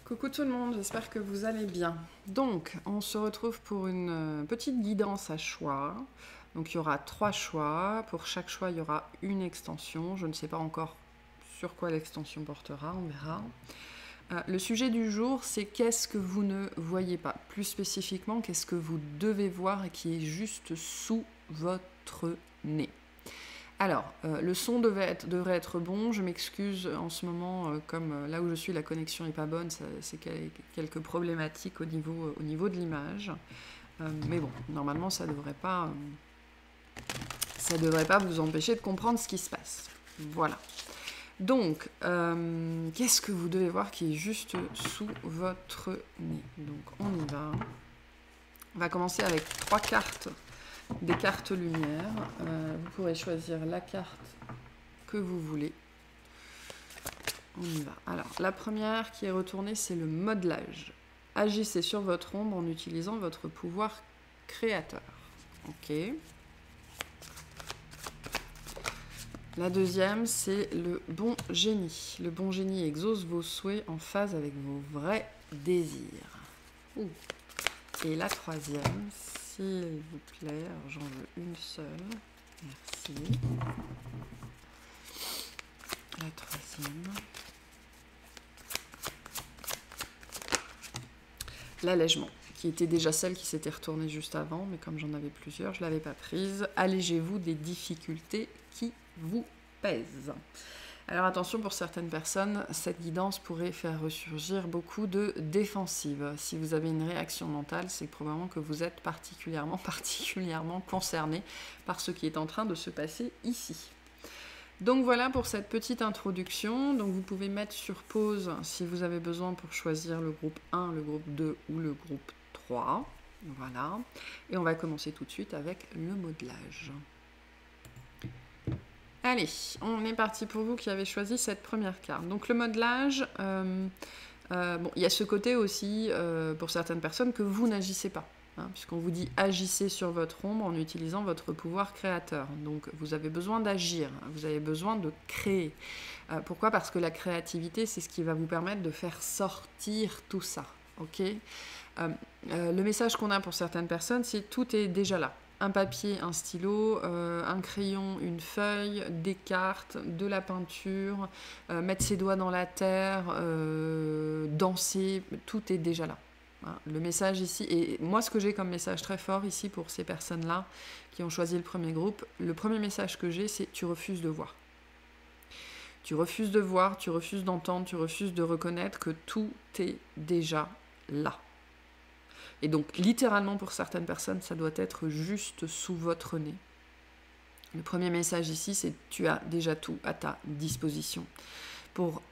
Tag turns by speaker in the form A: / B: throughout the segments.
A: Coucou tout le monde, j'espère que vous allez bien. Donc, on se retrouve pour une petite guidance à choix. Donc, il y aura 3 choix. Pour chaque choix, il y aura une extension. Je ne sais pas encore sur quoi l'extension portera, on verra. Le sujet du jour, c'est qu'est-ce que vous ne voyez pas. Plus spécifiquement, qu'est-ce que vous devez voir et qui est juste sous votre nez. Alors, le son devrait être bon. Je m'excuse en ce moment, comme là où je suis, la connexion n'est pas bonne. C'est quelques problématiques au niveau de l'image. Mais bon, normalement, ça devrait pas vous empêcher de comprendre ce qui se passe. Voilà. Donc, qu'est-ce que vous devez voir qui est juste sous votre nez? Donc, on y va. On va commencer avec 3 cartes. Des cartes lumière. Vous pourrez choisir la carte que vous voulez. On y va. Alors, la première qui est retournée, c'est le modelage. Agissez sur votre ombre en utilisant votre pouvoir créateur. Ok. La deuxième, c'est le bon génie. Le bon génie exauce vos souhaits en phase avec vos vrais désirs. Ouh. Et la troisième, s'il vous plaît, alors j'en veux une seule. Merci. La troisième. L'allègement, qui était déjà celle qui s'était retournée juste avant, mais comme j'en avais plusieurs, je ne l'avais pas prise. Allégez-vous des difficultés qui vous pèsent. Alors attention, pour certaines personnes, cette guidance pourrait faire ressurgir beaucoup de défensives. Si vous avez une réaction mentale, c'est probablement que vous êtes particulièrement concerné par ce qui est en train de se passer ici. Donc voilà pour cette petite introduction. Donc vous pouvez mettre sur pause si vous avez besoin pour choisir le groupe 1, le groupe 2 ou le groupe 3. Voilà. Et on va commencer tout de suite avec le modelage. Allez, on est parti pour vous qui avez choisi cette première carte. Donc le modelage, bon, il y a ce côté aussi, pour certaines personnes, que vous n'agissez pas. Hein, puisqu'on vous dit agissez sur votre ombre en utilisant votre pouvoir créateur. Donc vous avez besoin d'agir, vous avez besoin de créer. Pourquoi? Parce que la créativité, c'est ce qui va vous permettre de faire sortir tout ça. Okay, le message qu'on a pour certaines personnes, c'est tout est déjà là. Un papier, un stylo, un crayon, une feuille, des cartes, de la peinture, mettre ses doigts dans la terre, danser, tout est déjà là. Hein, le message ici, et moi ce que j'ai comme message très fort ici pour ces personnes-là qui ont choisi le premier groupe, le premier message que j'ai, c'est tu refuses de voir. Tu refuses de voir, tu refuses d'entendre, tu refuses de reconnaître que tout est déjà là. Et donc, littéralement, pour certaines personnes, ça doit être juste sous votre nez. Le premier message ici, c'est tu as déjà tout à ta disposition pour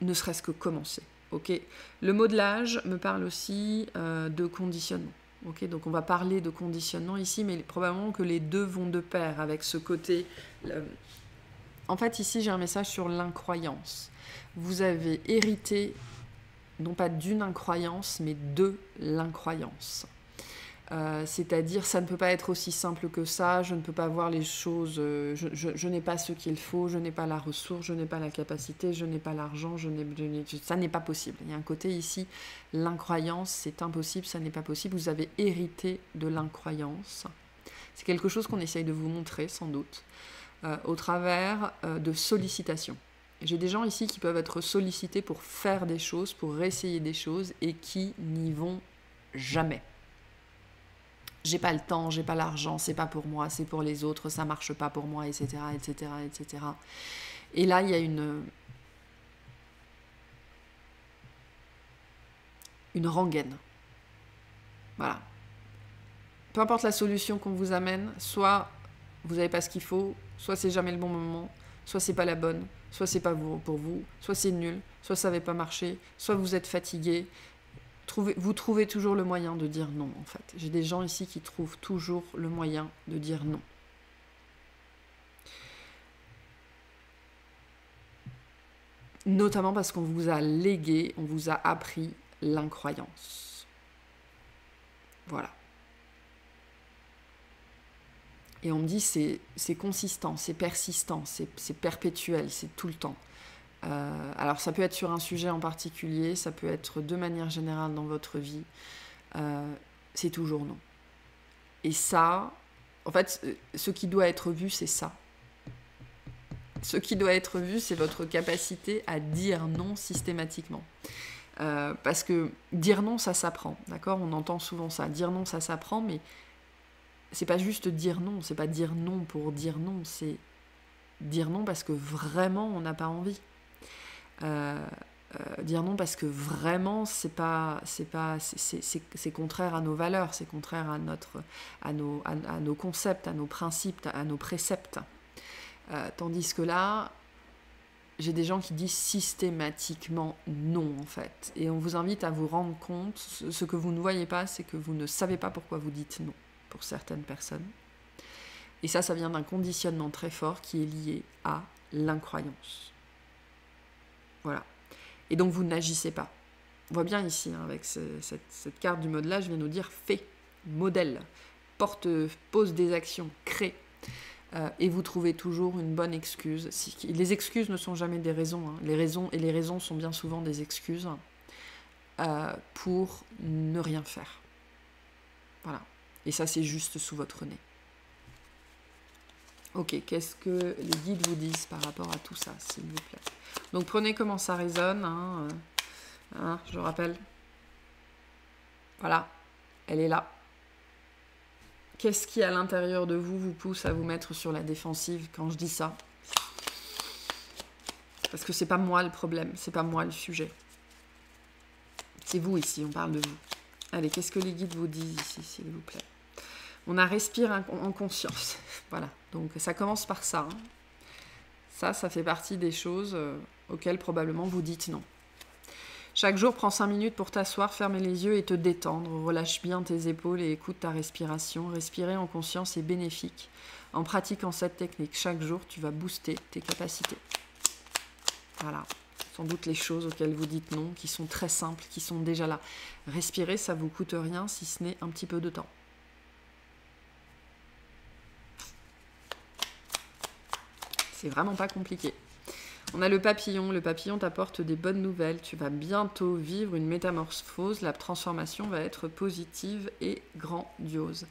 A: ne serait-ce que commencer. Okay, le modelage me parle aussi de conditionnement. Okay, donc, on va parler de conditionnement ici, mais probablement que les deux vont de pair avec ce côté... En fait, ici, j'ai un message sur l'incroyance. Vous avez hérité... non pas d'une incroyance, mais de l'incroyance. C'est-à-dire, ça ne peut pas être aussi simple que ça, je ne peux pas voir les choses, je n'ai pas ce qu'il faut, je n'ai pas la ressource, je n'ai pas la capacité, je n'ai pas l'argent, ça n'est pas possible. Il y a un côté ici, l'incroyance, c'est impossible, ça n'est pas possible, vous avez hérité de l'incroyance. C'est quelque chose qu'on essaye de vous montrer, sans doute, au travers de sollicitations. J'ai des gens ici qui peuvent être sollicités pour faire des choses, pour essayer des choses et qui n'y vont jamais. J'ai pas le temps, j'ai pas l'argent, c'est pas pour moi, c'est pour les autres, ça marche pas pour moi, etc., etc., etc. Et là, il y a une rengaine. Voilà. Peu importe la solution qu'on vous amène, soit vous n'avez pas ce qu'il faut, soit c'est jamais le bon moment, soit c'est pas la bonne, soit c'est pas pour vous, soit c'est nul, soit ça n'avait pas marché, soit vous êtes fatigué. Vous trouvez toujours le moyen de dire non, en fait. J'ai des gens ici qui trouvent toujours le moyen de dire non. Notamment parce qu'on vous a légué, on vous a appris l'incroyance. Voilà. Et on me dit c'est consistant, c'est persistant, c'est perpétuel, c'est tout le temps. Alors ça peut être sur un sujet en particulier, ça peut être de manière générale dans votre vie. C'est toujours non. Et ça, en fait, ce qui doit être vu, c'est ça. Ce qui doit être vu, c'est votre capacité à dire non systématiquement. Parce que dire non, ça s'apprend, d'accord ? On entend souvent ça. Dire non, ça s'apprend, mais c'est pas juste dire non. C'est pas dire non pour dire non. C'est dire non parce que vraiment, on n'a pas envie. Dire non parce que vraiment, c'est contraire à nos valeurs, c'est contraire à nos concepts, à nos principes, à nos préceptes. Tandis que là, j'ai des gens qui disent systématiquement non, en fait. Et on vous invite à vous rendre compte, ce que vous ne voyez pas, c'est que vous ne savez pas pourquoi vous dites non, pour certaines personnes. Et ça vient d'un conditionnement très fort qui est lié à l'incroyance. Voilà. Et donc, vous n'agissez pas. On voit bien ici, hein, avec cette carte du modelage, je viens nous dire « fais », modèle, pose des actions, crée. Et vous trouvez toujours une bonne excuse. Les excuses ne sont jamais des raisons. Hein. Les raisons sont bien souvent des excuses pour ne rien faire. Voilà. Et ça, c'est juste sous votre nez. Ok, qu'est-ce que les guides vous disent par rapport à tout ça, s'il vous plaît? Donc, prenez comment ça résonne. Je rappelle. Voilà, elle est là. Qu'est-ce qui, à l'intérieur de vous pousse à vous mettre sur la défensive quand je dis ça? Parce que c'est pas moi le problème, c'est pas moi le sujet. C'est vous ici, on parle de vous. Allez, qu'est-ce que les guides vous disent ici, s'il vous plaît? On a respiré en conscience. Voilà, donc ça commence par ça. Hein. Ça fait partie des choses auxquelles probablement vous dites non. Chaque jour, prends 5 minutes pour t'asseoir, fermer les yeux et te détendre. Relâche bien tes épaules et écoute ta respiration. Respirer en conscience est bénéfique. En pratiquant cette technique, chaque jour, tu vas booster tes capacités. Voilà. Sans doute les choses auxquelles vous dites non, qui sont très simples, qui sont déjà là. Respirer, ça vous coûte rien, si ce n'est un petit peu de temps. C'est vraiment pas compliqué. On a le papillon t'apporte des bonnes nouvelles, tu vas bientôt vivre une métamorphose, la transformation va être positive et grandiose.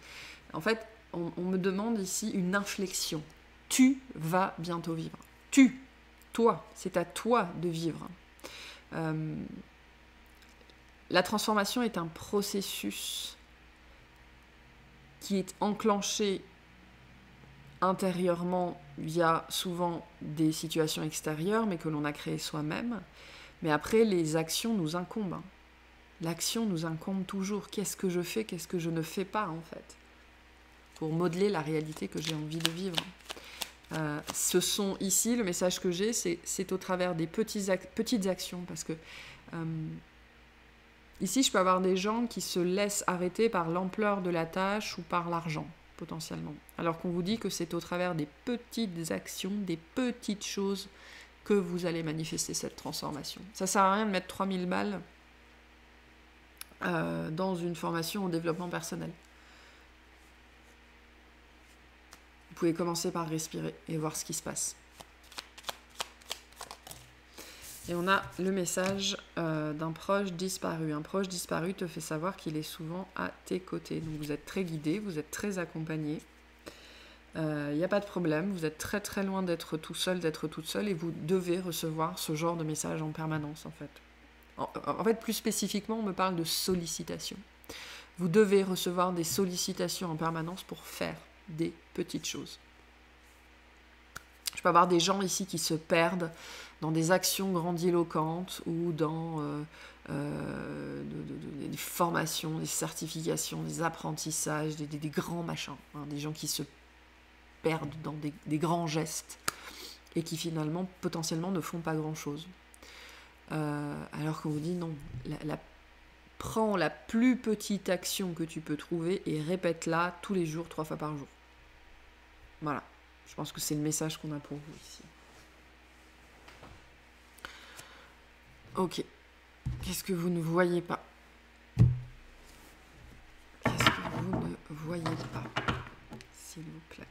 A: En fait, on me demande ici une inflexion. Tu vas bientôt vivre. Toi, c'est à toi de vivre. La transformation est un processus qui est enclenché intérieurement via souvent des situations extérieures, mais que l'on a créées soi-même. Mais après, les actions nous incombent. L'action nous incombe toujours. Qu'est-ce que je fais, qu'est-ce que je ne fais pas, en fait, pour modeler la réalité que j'ai envie de vivre. Ce sont ici, le message que j'ai, c'est au travers des petites actions, parce que ici, je peux avoir des gens qui se laissent arrêter par l'ampleur de la tâche ou par l'argent, potentiellement. Alors qu'on vous dit que c'est au travers des petites actions, des petites choses que vous allez manifester cette transformation. Ça sert à rien de mettre 3000 balles dans une formation au développement personnel. Vous pouvez commencer par respirer et voir ce qui se passe. Et on a le message d'un proche disparu. Un proche disparu te fait savoir qu'il est souvent à tes côtés. Donc vous êtes très guidé, vous êtes très accompagné. Il n'y a pas de problème, vous êtes très très loin d'être tout seul, d'être toute seule, et vous devez recevoir ce genre de message en permanence, en fait. En fait, plus spécifiquement, on me parle de sollicitation. Vous devez recevoir des sollicitations en permanence pour faire des petites choses. Je peux avoir des gens ici qui se perdent dans des actions grandiloquentes ou dans des formations, des certifications, des apprentissages, des grands machins. Hein, des gens qui se perdent dans des grands gestes et qui finalement, potentiellement, ne font pas grand-chose. Alors qu'on vous dit non, prends la plus petite action que tu peux trouver et répète-la tous les jours, 3 fois par jour. Voilà. Je pense que c'est le message qu'on a pour vous ici. Ok. Qu'est-ce que vous ne voyez pas? Qu'est-ce que vous ne voyez pas, s'il vous plaît?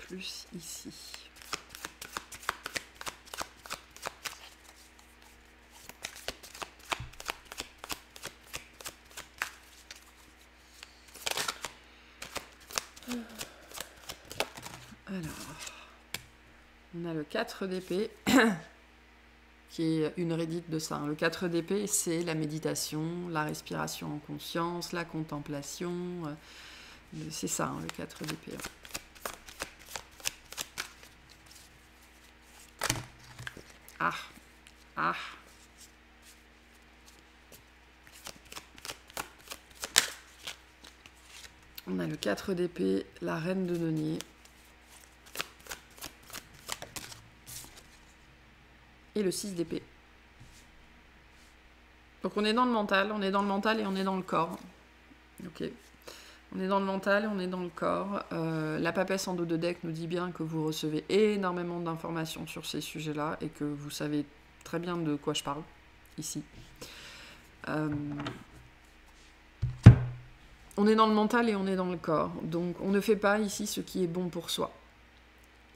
A: plus ici. Alors, on a le 4 d'épée, qui est une rédite de ça. Le 4 d'épée, c'est la méditation, la respiration en conscience, la contemplation. C'est ça, le 4 d'épée. Ah, ah. On a le 4 d'épée, la reine de denier. Et le 6 d'épée. Donc on est dans le mental, on est dans le mental et on est dans le corps. Ok. On est dans le mental et on est dans le corps. La papesse en dos de deck nous dit bien que vous recevez énormément d'informations sur ces sujets-là et que vous savez très bien de quoi je parle, ici. On est dans le mental et on est dans le corps. Donc on ne fait pas ici ce qui est bon pour soi.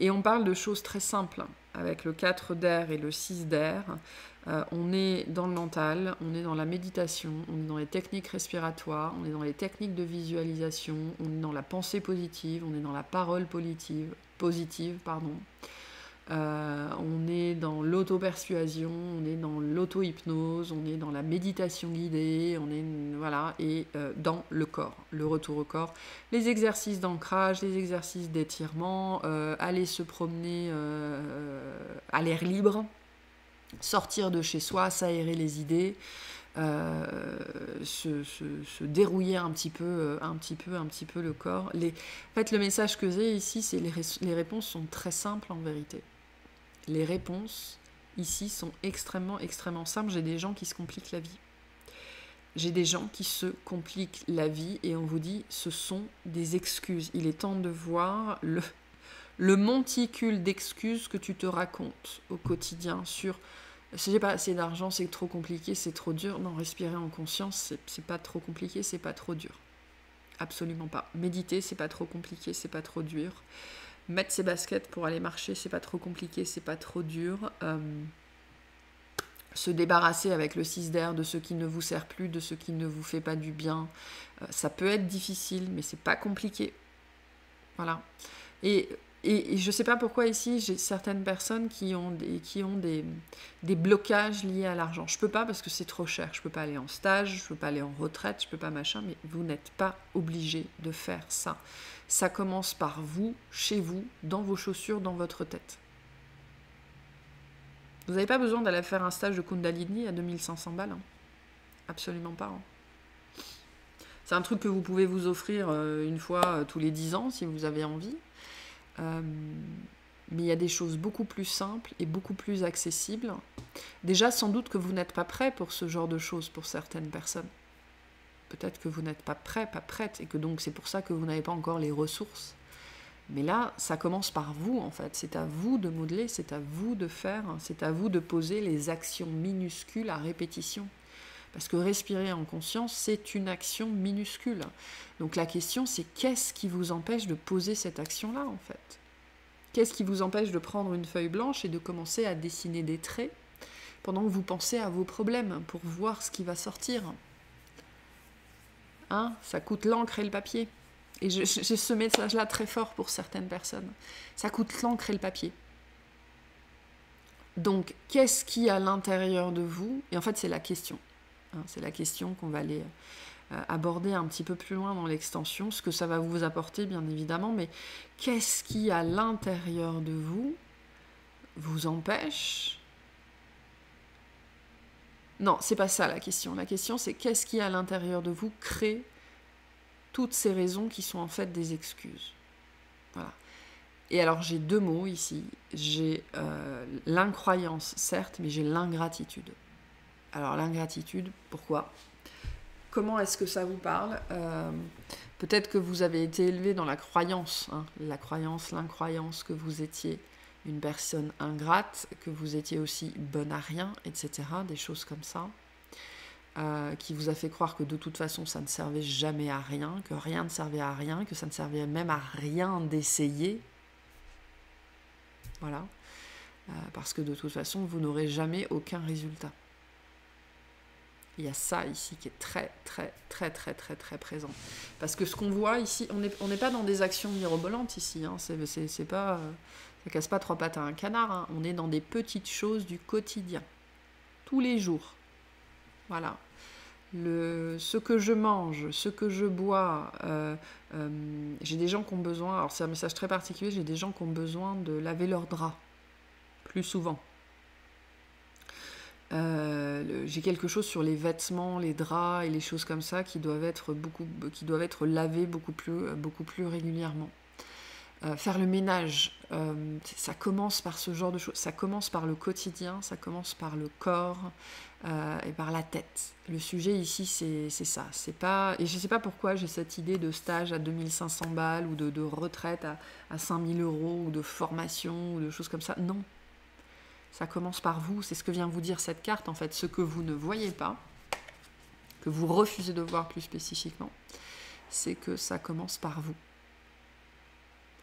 A: Et on parle de choses très simples. Avec le 4 d'air et le 6 d'air, on est dans le mental, on est dans la méditation, on est dans les techniques respiratoires, on est dans les techniques de visualisation, on est dans la pensée positive, on est dans la parole positive, on est dans l'auto-persuasion, on est dans l'auto-hypnose, on est dans la méditation guidée, on est voilà, et dans le corps, le retour au corps, les exercices d'ancrage, les exercices d'étirement, aller se promener à l'air libre, sortir de chez soi, s'aérer les idées, se dérouiller un petit peu le corps. En fait, le message que j'ai ici, c'est les réponses sont très simples en vérité. Les réponses ici sont extrêmement, extrêmement simples. J'ai des gens qui se compliquent la vie. J'ai des gens qui se compliquent la vie et on vous dit ce sont des excuses. Il est temps de voir le monticule d'excuses que tu te racontes au quotidien sur j'ai pas assez d'argent, c'est trop compliqué, c'est trop dur. Non, respirer en conscience, c'est pas trop compliqué, c'est pas trop dur. Absolument pas. Méditer, c'est pas trop compliqué, c'est pas trop dur. Mettre ses baskets pour aller marcher, c'est pas trop compliqué, c'est pas trop dur. Se débarrasser avec le 6 d'air de ce qui ne vous sert plus, de ce qui ne vous fait pas du bien. Ça peut être difficile, mais c'est pas compliqué. Voilà. Et je sais pas pourquoi ici, j'ai certaines personnes qui ont des blocages liés à l'argent. Je peux pas parce que c'est trop cher. Je peux pas aller en stage, je peux pas aller en retraite, je peux pas machin, mais vous n'êtes pas obligé de faire ça. Ça commence par vous, chez vous, dans vos chaussures, dans votre tête. Vous n'avez pas besoin d'aller faire un stage de Kundalini à 2500 balles. Hein. Absolument pas. Hein. C'est un truc que vous pouvez vous offrir une fois tous les 10 ans si vous avez envie. Mais il y a des choses beaucoup plus simples et beaucoup plus accessibles. Déjà, sans doute que vous n'êtes pas prêt pour ce genre de choses pour certaines personnes. Peut-être que vous n'êtes pas prêt, pas prête, et que donc c'est pour ça que vous n'avez pas encore les ressources. Mais là, ça commence par vous, en fait. C'est à vous de modeler, c'est à vous de faire, c'est à vous de poser les actions minuscules à répétition. Parce que respirer en conscience, c'est une action minuscule. Donc la question, c'est qu'est-ce qui vous empêche de poser cette action-là, en fait? Qu'est-ce qui vous empêche de prendre une feuille blanche et de commencer à dessiner des traits pendant que vous pensez à vos problèmes pour voir ce qui va sortir? Hein, ça coûte l'encre et le papier. Et j'ai ce message-là très fort pour certaines personnes. Ça coûte l'encre et le papier. Donc, qu'est-ce qu'il y a à l'intérieur de vous? Et en fait, c'est la question. Hein, c'est la question qu'on va aller aborder un petit peu plus loin dans l'extension, ce que ça va vous apporter, bien évidemment, mais qu'est-ce qui, à l'intérieur de vous, vous empêche? Non, c'est pas ça la question. La question, c'est qu'est-ce qui, à l'intérieur de vous, crée toutes ces raisons qui sont en fait des excuses. Voilà. Et alors, j'ai deux mots ici. J'ai l'incroyance, certes, mais j'ai l'ingratitude. Alors, l'ingratitude, pourquoi? Comment est-ce que ça vous parle? Peut-être que vous avez été élevé dans la croyance, hein, l'incroyance que vous étiez une personne ingrate, que vous étiez aussi bonne à rien, etc. Des choses comme ça, qui vous a fait croire que de toute façon ça ne servait jamais à rien, que rien ne servait à rien, que ça ne servait même à rien d'essayer. Voilà. Parce que de toute façon, vous n'aurez jamais aucun résultat. Il y a ça ici qui est très, très, très, très, très, très présent. Parce que ce qu'on voit ici, on n'est pas dans des actions mirobolantes ici. Hein. C'est pas, ça casse pas trois pattes à un canard. Hein. On est dans des petites choses du quotidien. Tous les jours. Voilà. Ce que je mange, ce que je bois. J'ai des gens qui ont besoin, alors c'est un message très particulier, j'ai des gens qui ont besoin de laver leurs draps plus souvent. J'ai quelque chose sur les vêtements, les draps et les choses comme ça qui doivent être lavés beaucoup plus régulièrement. Faire le ménage, ça commence par ce genre de choses, ça commence par le quotidien, ça commence par le corps et par la tête. Le sujet ici, c'est ça. C'est pas, et je ne sais pas pourquoi j'ai cette idée de stage à 2500 balles ou de retraite à 5000 euros ou de formation ou de choses comme ça. Non. Ça commence par vous, c'est ce que vient vous dire cette carte en fait, ce que vous ne voyez pas, que vous refusez de voir plus spécifiquement, c'est que ça commence par vous,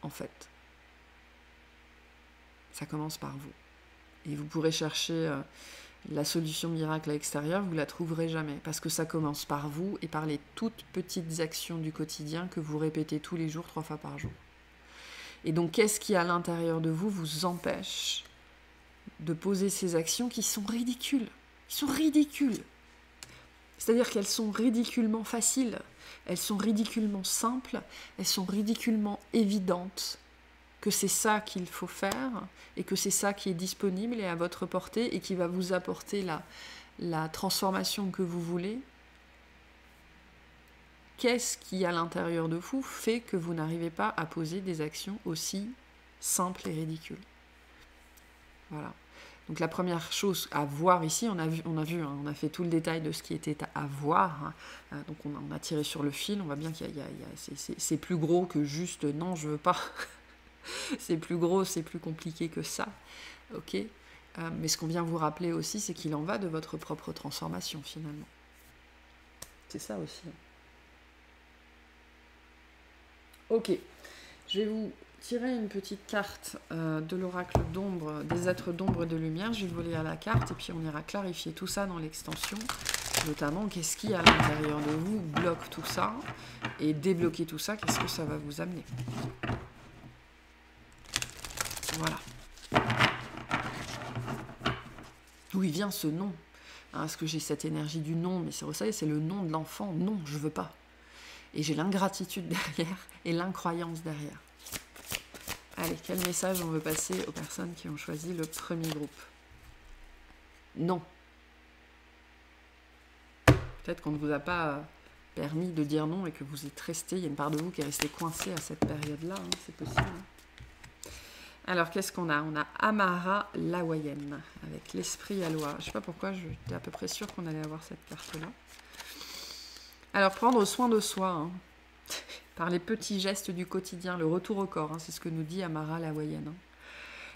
A: en fait. Ça commence par vous. Et vous pourrez chercher la solution miracle à l'extérieur, vous ne la trouverez jamais, parce que ça commence par vous et par les toutes petites actions du quotidien que vous répétez tous les jours, 3 fois par jour. Et donc, qu'est-ce qui, à l'intérieur de vous, vous empêche de poser ces actions qui sont ridicules. Qui sont ridicules. C'est-à-dire qu'elles sont ridiculement faciles, elles sont ridiculement simples, elles sont ridiculement évidentes, que c'est ça qu'il faut faire, et que c'est ça qui est disponible et à votre portée, et qui va vous apporter la transformation que vous voulez. Qu'est-ce qui, à l'intérieur de vous, fait que vous n'arrivez pas à poser des actions aussi simples et ridicules? Voilà. Donc la première chose à voir ici, on a fait tout le détail de ce qui était à voir. Hein. Donc on a tiré sur le fil, on voit bien qu'il c'est plus gros que juste non, je veux pas. C'est plus gros, c'est plus compliqué que ça. Ok. Mais ce qu'on vient vous rappeler aussi, c'est qu'il en va de votre propre transformation finalement. C'est ça aussi. Ok. Je vais vous tirer une petite carte de l'oracle d'ombre, des êtres d'ombre et de lumière. Je vais vous lire la carte et puis on ira clarifier tout ça dans l'extension. Notamment, qu'est-ce qui, à l'intérieur de vous, bloque tout ça et débloquer tout ça, qu'est-ce que ça va vous amener? Voilà. D'où il vient ce nom? Est-ce que j'ai cette énergie du non? Mais vous savez, c'est le nom de l'enfant. Non, je veux pas. Et j'ai l'ingratitude derrière et l'incroyance derrière. Allez, quel message on veut passer aux personnes qui ont choisi le premier groupe? Non. Peut-être qu'on ne vous a pas permis de dire non et que vous êtes resté, il y a une part de vous qui est restée coincée à cette période-là, hein, c'est possible. Hein. Alors, qu'est-ce qu'on a? On a Amara l'Hawaïenne, avec l'esprit à loi. Je ne sais pas pourquoi, j'étais à peu près sûre qu'on allait avoir cette carte-là. Alors, prendre soin de soi, hein. Par les petits gestes du quotidien, le retour au corps, hein, c'est ce que nous dit Amara l'Hawaïenne. Hein.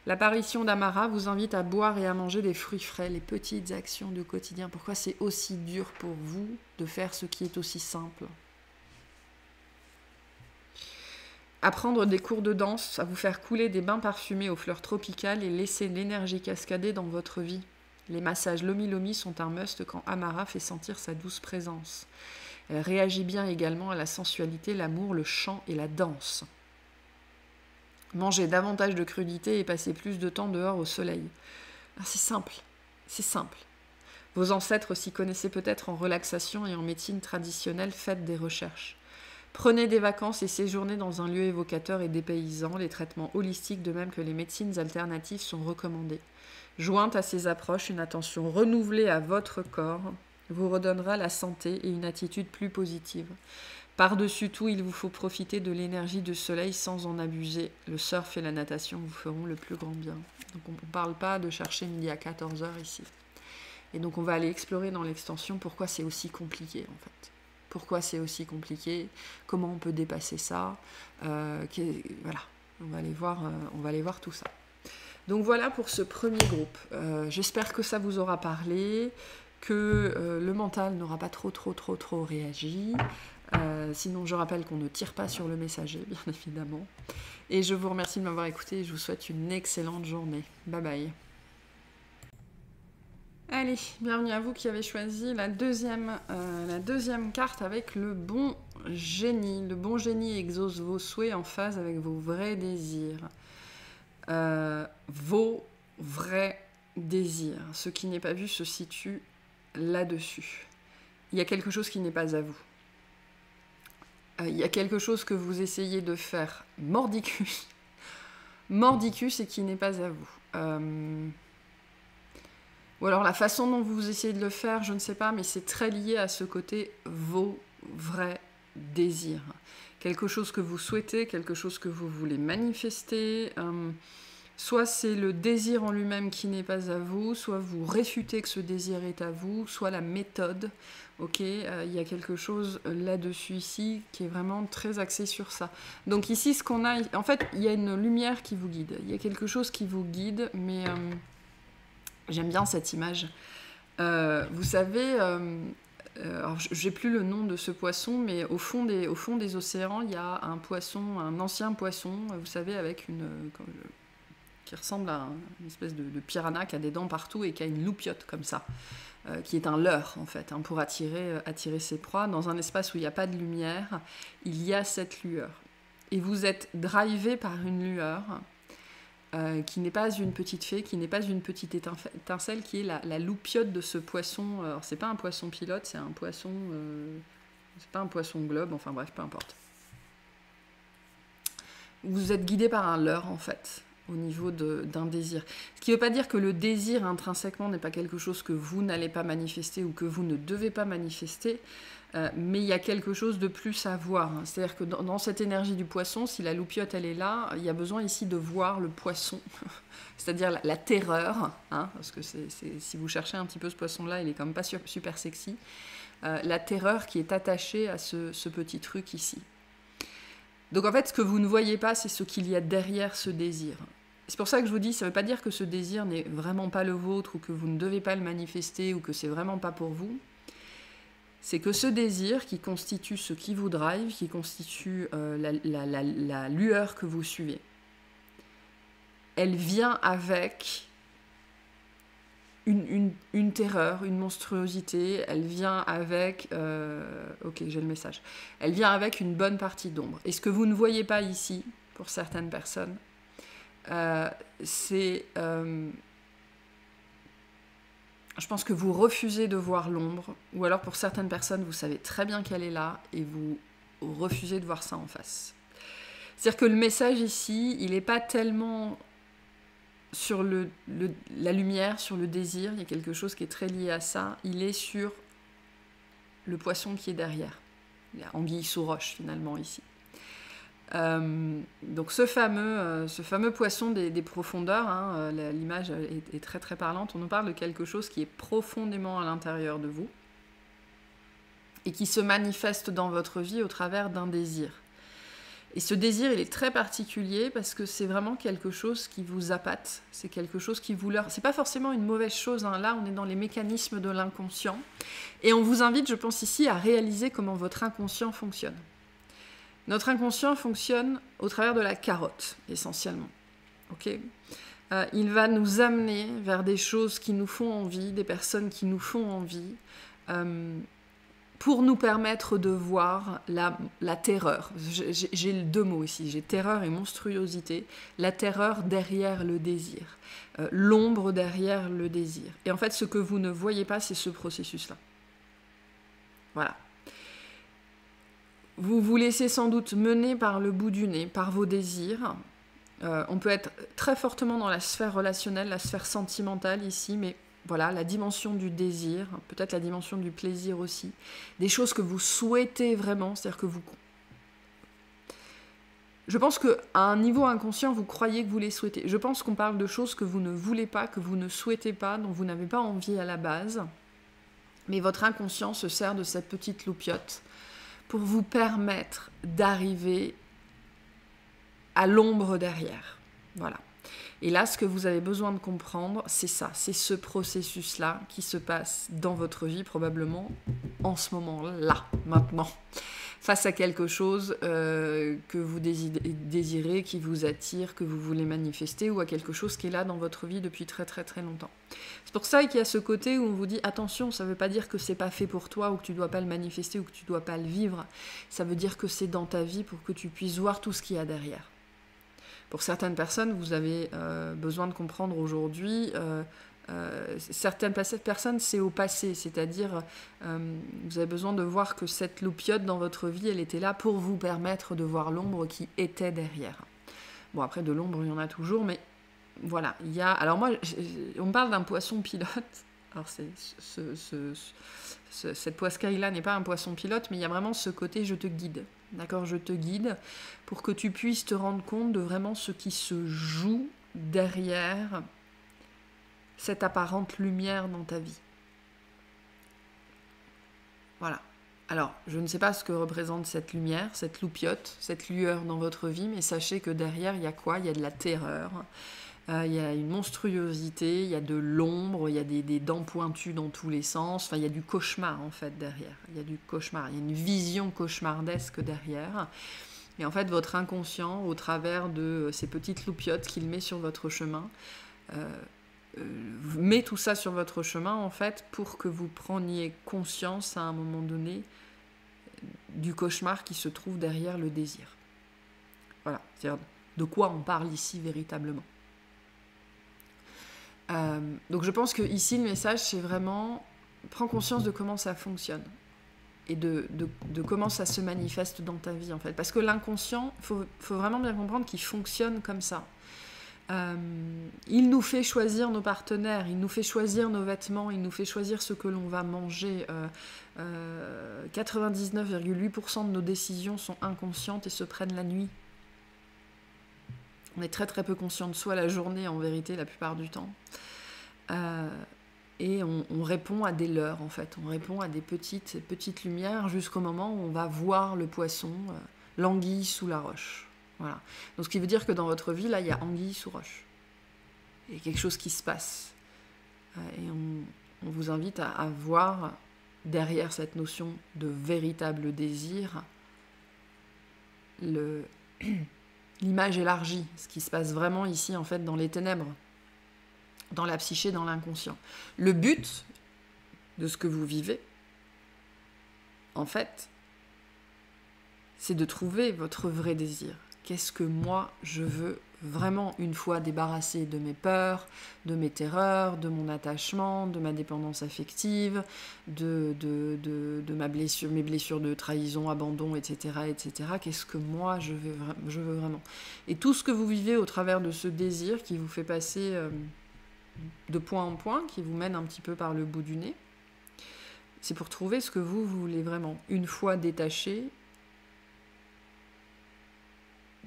A: L'apparition d'Amara vous invite à boire et à manger des fruits frais, les petites actions du quotidien. Pourquoi c'est aussi dur pour vous de faire ce qui est aussi simple? Apprendre des cours de danse, à vous faire couler des bains parfumés aux fleurs tropicales et laisser l'énergie cascader dans votre vie. Les massages Lomi-Lomi sont un must quand Amara fait sentir sa douce présence. Elle réagit bien également à la sensualité, l'amour, le chant et la danse. Manger davantage de crudités et passer plus de temps dehors au soleil. C'est simple, c'est simple. Vos ancêtres s'y connaissaient peut-être en relaxation et en médecine traditionnelle, faites des recherches. Prenez des vacances et séjournez dans un lieu évocateur et dépaysant. Les traitements holistiques, de même que les médecines alternatives, sont recommandés. Jointe à ces approches, une attention renouvelée à votre corps vous redonnera la santé et une attitude plus positive. Par-dessus tout, il vous faut profiter de l'énergie du soleil sans en abuser. Le surf et la natation vous feront le plus grand bien. Donc on ne parle pas de chercher midi à 14h ici. Et donc on va aller explorer dans l'extension pourquoi c'est aussi compliqué en fait. Pourquoi c'est aussi compliqué, comment on peut dépasser ça. Voilà, on va aller voir tout ça. Donc voilà pour ce premier groupe. J'espère que ça vous aura parlé, que le mental n'aura pas trop réagi. Sinon, je rappelle qu'on ne tire pas sur le messager, bien évidemment. Et je vous remercie de m'avoir écouté et je vous souhaite une excellente journée. Bye bye. Allez, bienvenue à vous qui avez choisi la deuxième carte avec le bon génie. Le bon génie exauce vos souhaits en phase avec vos vrais désirs. Vos vrais désirs. Ce qui n'est pas vu se situe là-dessus. Il y a quelque chose qui n'est pas à vous. Il y a quelque chose que vous essayez de faire mordicus et qui n'est pas à vous. Ou alors la façon dont vous essayez de le faire, je ne sais pas, mais c'est très lié à ce côté vos vrais désirs. Quelque chose que vous souhaitez, quelque chose que vous voulez manifester. Soit c'est le désir en lui-même qui n'est pas à vous, soit vous réfutez que ce désir est à vous, soit la méthode. Ok, il y a quelque chose là-dessus ici qui est vraiment très axé sur ça. Donc ici, ce qu'on a, en fait, il y a une lumière qui vous guide. Il y a quelque chose qui vous guide, mais j'aime bien cette image. Vous savez, alors j'ai plus le nom de ce poisson, mais au fond des océans, il y a un poisson, un ancien poisson, vous savez, avec qui ressemble à une espèce de piranha qui a des dents partout et qui a une loupiote comme ça, qui est un leurre en fait, hein, pour attirer ses proies. Dans un espace où il n'y a pas de lumière, il y a cette lueur. Et vous êtes drivé par une lueur qui n'est pas une petite fée, qui n'est pas une petite étincelle, qui est la loupiote de ce poisson. Alors c'est pas un poisson pilote, c'est un poisson... c'est pas un poisson globe, enfin bref, peu importe. Vous êtes guidé par un leurre en fait, au niveau d'un désir. Ce qui ne veut pas dire que le désir intrinsèquement n'est pas quelque chose que vous n'allez pas manifester ou que vous ne devez pas manifester, mais il y a quelque chose de plus à voir. Hein. C'est-à-dire que dans cette énergie du poisson, si la loupiote elle est là, il y a besoin ici de voir le poisson, c'est-à-dire la terreur, hein, parce que si vous cherchez un petit peu ce poisson-là, il est quand même pas super sexy, la terreur qui est attachée à ce petit truc ici. Donc en fait, ce que vous ne voyez pas, c'est ce qu'il y a derrière ce désir. C'est pour ça que je vous dis, ça ne veut pas dire que ce désir n'est vraiment pas le vôtre ou que vous ne devez pas le manifester ou que c'est vraiment pas pour vous. C'est que ce désir qui constitue ce qui vous drive, qui constitue la lueur que vous suivez, elle vient avec une terreur, une monstruosité, elle vient avec... ok, j'ai le message. Elle vient avec une bonne partie d'ombre. Et ce que vous ne voyez pas ici, pour certaines personnes, c'est... je pense que vous refusez de voir l'ombre, ou alors pour certaines personnes, vous savez très bien qu'elle est là, et vous refusez de voir ça en face. C'est-à-dire que le message ici, il n'est pas tellement... sur la lumière, sur le désir, il y a quelque chose qui est très lié à ça, il est sur le poisson qui est derrière. Il y a anguille sous roche finalement ici. Donc ce fameux poisson des profondeurs, hein, l'image est très très parlante, on nous parle de quelque chose qui est profondément à l'intérieur de vous et qui se manifeste dans votre vie au travers d'un désir. Et ce désir, il est très particulier parce que c'est vraiment quelque chose qui vous appâte, c'est quelque chose qui vous leurre. C'est pas forcément une mauvaise chose, hein. Là on est dans les mécanismes de l'inconscient. Et on vous invite, je pense ici, à réaliser comment votre inconscient fonctionne. Notre inconscient fonctionne au travers de la carotte, essentiellement. Okay ? Il va nous amener vers des choses qui nous font envie, des personnes qui nous font envie, pour nous permettre de voir la terreur. J'ai deux mots ici, j'ai terreur et monstruosité. La terreur derrière le désir, l'ombre derrière le désir. Et en fait, ce que vous ne voyez pas, c'est ce processus-là. Voilà. Vous vous laissez sans doute mener par le bout du nez, par vos désirs. On peut être très fortement dans la sphère relationnelle, la sphère sentimentale ici, mais voilà, la dimension du désir, peut-être la dimension du plaisir aussi, des choses que vous souhaitez vraiment, c'est-à-dire que vous... Je pense qu'à un niveau inconscient, vous croyez que vous les souhaitez. Je pense qu'on parle de choses que vous ne voulez pas, que vous ne souhaitez pas, dont vous n'avez pas envie à la base, mais votre inconscient se sert de cette petite loupiote pour vous permettre d'arriver à l'ombre derrière. Voilà. Et là, ce que vous avez besoin de comprendre, c'est ça, c'est ce processus-là qui se passe dans votre vie, probablement en ce moment-là, maintenant. face à quelque chose que vous désirez, qui vous attire, que vous voulez manifester, ou à quelque chose qui est là dans votre vie depuis très très très longtemps. C'est pour ça qu'il y a ce côté où on vous dit attention, ça ne veut pas dire que c'est pas fait pour toi, ou que tu ne dois pas le manifester, ou que tu ne dois pas le vivre. Ça veut dire que c'est dans ta vie pour que tu puisses voir tout ce qu'il y a derrière. Pour certaines personnes, vous avez besoin de comprendre aujourd'hui... certaines personnes, c'est au passé, c'est-à-dire vous avez besoin de voir que cette loupiote dans votre vie, elle était là pour vous permettre de voir l'ombre qui était derrière. Bon, après, de l'ombre, il y en a toujours, mais voilà. Il y a... Alors moi, on me parle d'un poisson pilote. Alors, cette poiscaille-là n'est pas un poisson pilote, mais il y a vraiment ce côté « je te guide ». D'accord, je te guide pour que tu puisses te rendre compte de vraiment ce qui se joue derrière cette apparente lumière dans ta vie. Voilà. Alors, je ne sais pas ce que représente cette lumière, cette loupiote, cette lueur dans votre vie, mais sachez que derrière, il y a quoi ? Il y a de la terreur, il y a une monstruosité, il y a de l'ombre, il y a des dents pointues dans tous les sens, enfin, il y a du cauchemar, en fait, derrière. Il y a du cauchemar, il y a une vision cauchemardesque derrière. Et en fait, votre inconscient, au travers de ces petites loupiotes qu'il met sur votre chemin, met tout ça sur votre chemin en fait pour que vous preniez conscience à un moment donné du cauchemar qui se trouve derrière le désir. Voilà, c'est-à-dire de quoi on parle ici véritablement. Donc je pense que ici le message c'est vraiment prends conscience de comment ça fonctionne et de comment ça se manifeste dans ta vie en fait, parce que l'inconscient, faut vraiment bien comprendre qu'il fonctionne comme ça. Il nous fait choisir nos partenaires, il nous fait choisir nos vêtements, il nous fait choisir ce que l'on va manger. 99,8% de nos décisions sont inconscientes et se prennent la nuit. On est très très peu conscient de soi la journée, en vérité, la plupart du temps. Et on répond à des leurres, en fait. On répond à des petites lumières jusqu'au moment où on va voir le poisson, l'anguille sous la roche. Voilà. Donc ce qui veut dire que dans votre vie, là, il y a anguille sous roche. Il y a quelque chose qui se passe. Et on vous invite à voir derrière cette notion de véritable désir l'image élargie, ce qui se passe vraiment ici, en fait, dans les ténèbres, dans la psyché, dans l'inconscient. Le but de ce que vous vivez, en fait, c'est de trouver votre vrai désir. Qu'est-ce que moi, je veux vraiment une fois débarrassée de mes peurs, de mes terreurs, de mon attachement, de ma dépendance affective, de mes blessures de trahison, abandon, etc. etc. Qu'est-ce que moi, je veux vraiment. Et tout ce que vous vivez au travers de ce désir qui vous fait passer de point en point, qui vous mène un petit peu par le bout du nez, c'est pour trouver ce que vous voulez vraiment. Une fois détaché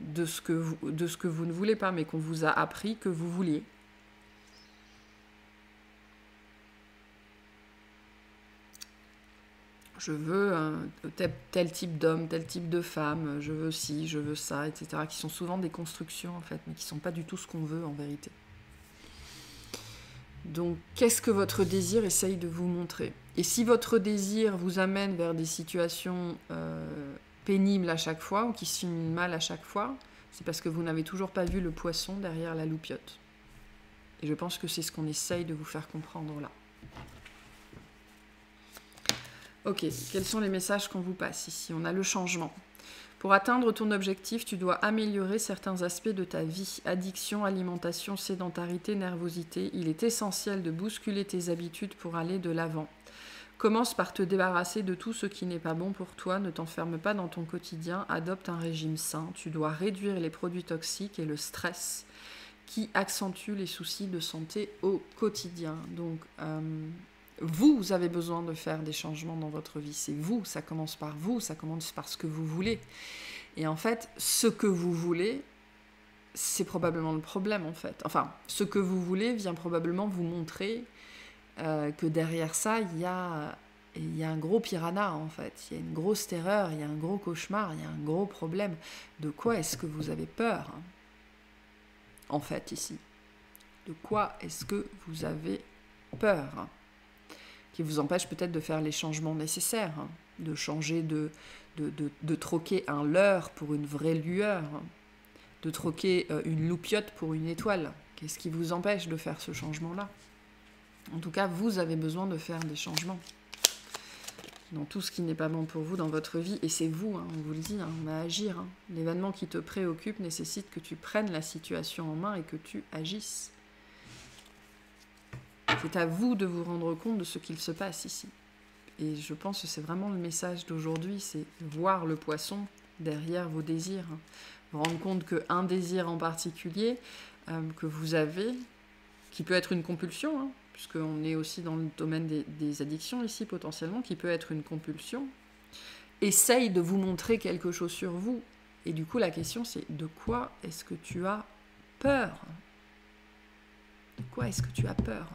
A: de ce que vous ne voulez pas, mais qu'on vous a appris que vous vouliez. Je veux tel type d'homme, tel type de femme, je veux ci, je veux ça, etc., qui sont souvent des constructions, en fait, mais qui ne sont pas du tout ce qu'on veut, en vérité. Donc, qu'est-ce que votre désir essaye de vous montrer ? Et si votre désir vous amène vers des situations pénibles à chaque fois, ou qui se finissent mal à chaque fois, c'est parce que vous n'avez toujours pas vu le poisson derrière la loupiote. Et je pense que c'est ce qu'on essaye de vous faire comprendre là. Ok, quels sont les messages qu'on vous passe ici ? On a le changement. Pour atteindre ton objectif, tu dois améliorer certains aspects de ta vie. Addiction, alimentation, sédentarité, nervosité. Il est essentiel de bousculer tes habitudes pour aller de l'avant. Commence par te débarrasser de tout ce qui n'est pas bon pour toi. Ne t'enferme pas dans ton quotidien. Adopte un régime sain. Tu dois réduire les produits toxiques et le stress qui accentuent les soucis de santé au quotidien. Donc, vous avez besoin de faire des changements dans votre vie. C'est vous, ça commence par vous, ça commence par ce que vous voulez. Et en fait, ce que vous voulez, c'est probablement le problème, en fait. Enfin, ce que vous voulez vient probablement vous montrer que derrière ça, il y a un gros piranha, en fait. Il y a une grosse terreur, il y a un gros cauchemar, il y a un gros problème. De quoi est-ce que vous avez peur, hein, en fait, ici ? De quoi est-ce que vous avez peur, hein, qui vous empêche peut-être de faire les changements nécessaires, hein, de changer, de troquer un leurre pour une vraie lueur, de troquer une loupiote pour une étoile. Qu'est-ce qui vous empêche de faire ce changement-là? En tout cas, vous avez besoin de faire des changements dans tout ce qui n'est pas bon pour vous dans votre vie. Et c'est vous, hein, on vous le dit, hein, on a à agir. Hein. L'événement qui te préoccupe nécessite que tu prennes la situation en main et que tu agisses. C'est à vous de vous rendre compte de ce qu'il se passe ici. Et je pense que c'est vraiment le message d'aujourd'hui, c'est voir le poisson derrière vos désirs. Hein. Vous rendre compte qu'un désir en particulier que vous avez, qui peut être une compulsion, hein, puisqu'on est aussi dans le domaine des addictions ici potentiellement, qui peut être une compulsion, essaye de vous montrer quelque chose sur vous. Et du coup, la question c'est, de quoi est-ce que tu as peur? De quoi est-ce que tu as peur?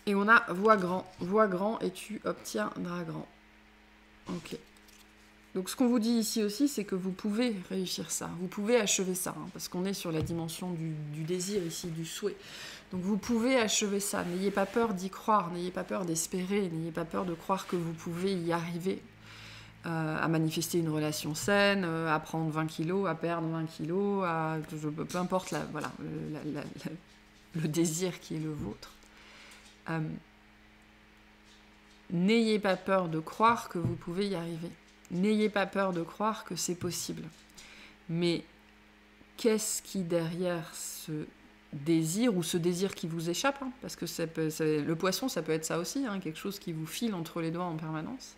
A: Et on a vois grand et tu obtiendras grand. Ok. Donc ce qu'on vous dit ici aussi, c'est que vous pouvez réussir ça, vous pouvez achever ça, hein, parce qu'on est sur la dimension du désir ici, du souhait. Donc vous pouvez achever ça, n'ayez pas peur d'y croire, n'ayez pas peur d'espérer, n'ayez pas peur de croire que vous pouvez y arriver, à manifester une relation saine, à prendre 20 kilos, à perdre 20 kilos, peu importe le désir qui est le vôtre. N'ayez pas peur de croire que vous pouvez y arriver. N'ayez pas peur de croire que c'est possible. Mais qu'est-ce qui derrière ce désir, ou ce désir qui vous échappe, hein, parce que le poisson, ça peut être ça aussi, hein, quelque chose qui vous file entre les doigts en permanence.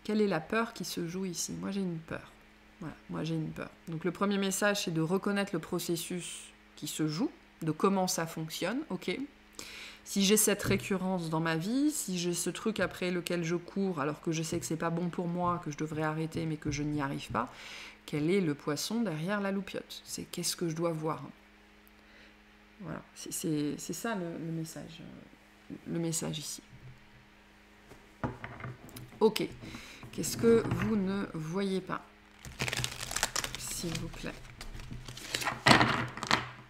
A: Quelle est la peur qui se joue ici? Moi, j'ai une peur. Voilà, moi, j'ai une peur. Donc, le premier message, c'est de reconnaître le processus qui se joue, de comment ça fonctionne, ok. Si j'ai cette récurrence dans ma vie, si j'ai ce truc après lequel je cours alors que je sais que c'est pas bon pour moi, que je devrais arrêter mais que je n'y arrive pas, quel est le poisson derrière la loupiote? C'est qu'est-ce que je dois voir? Voilà, c'est ça le message ici. Ok, qu'est-ce que vous ne voyez pas? S'il vous plaît.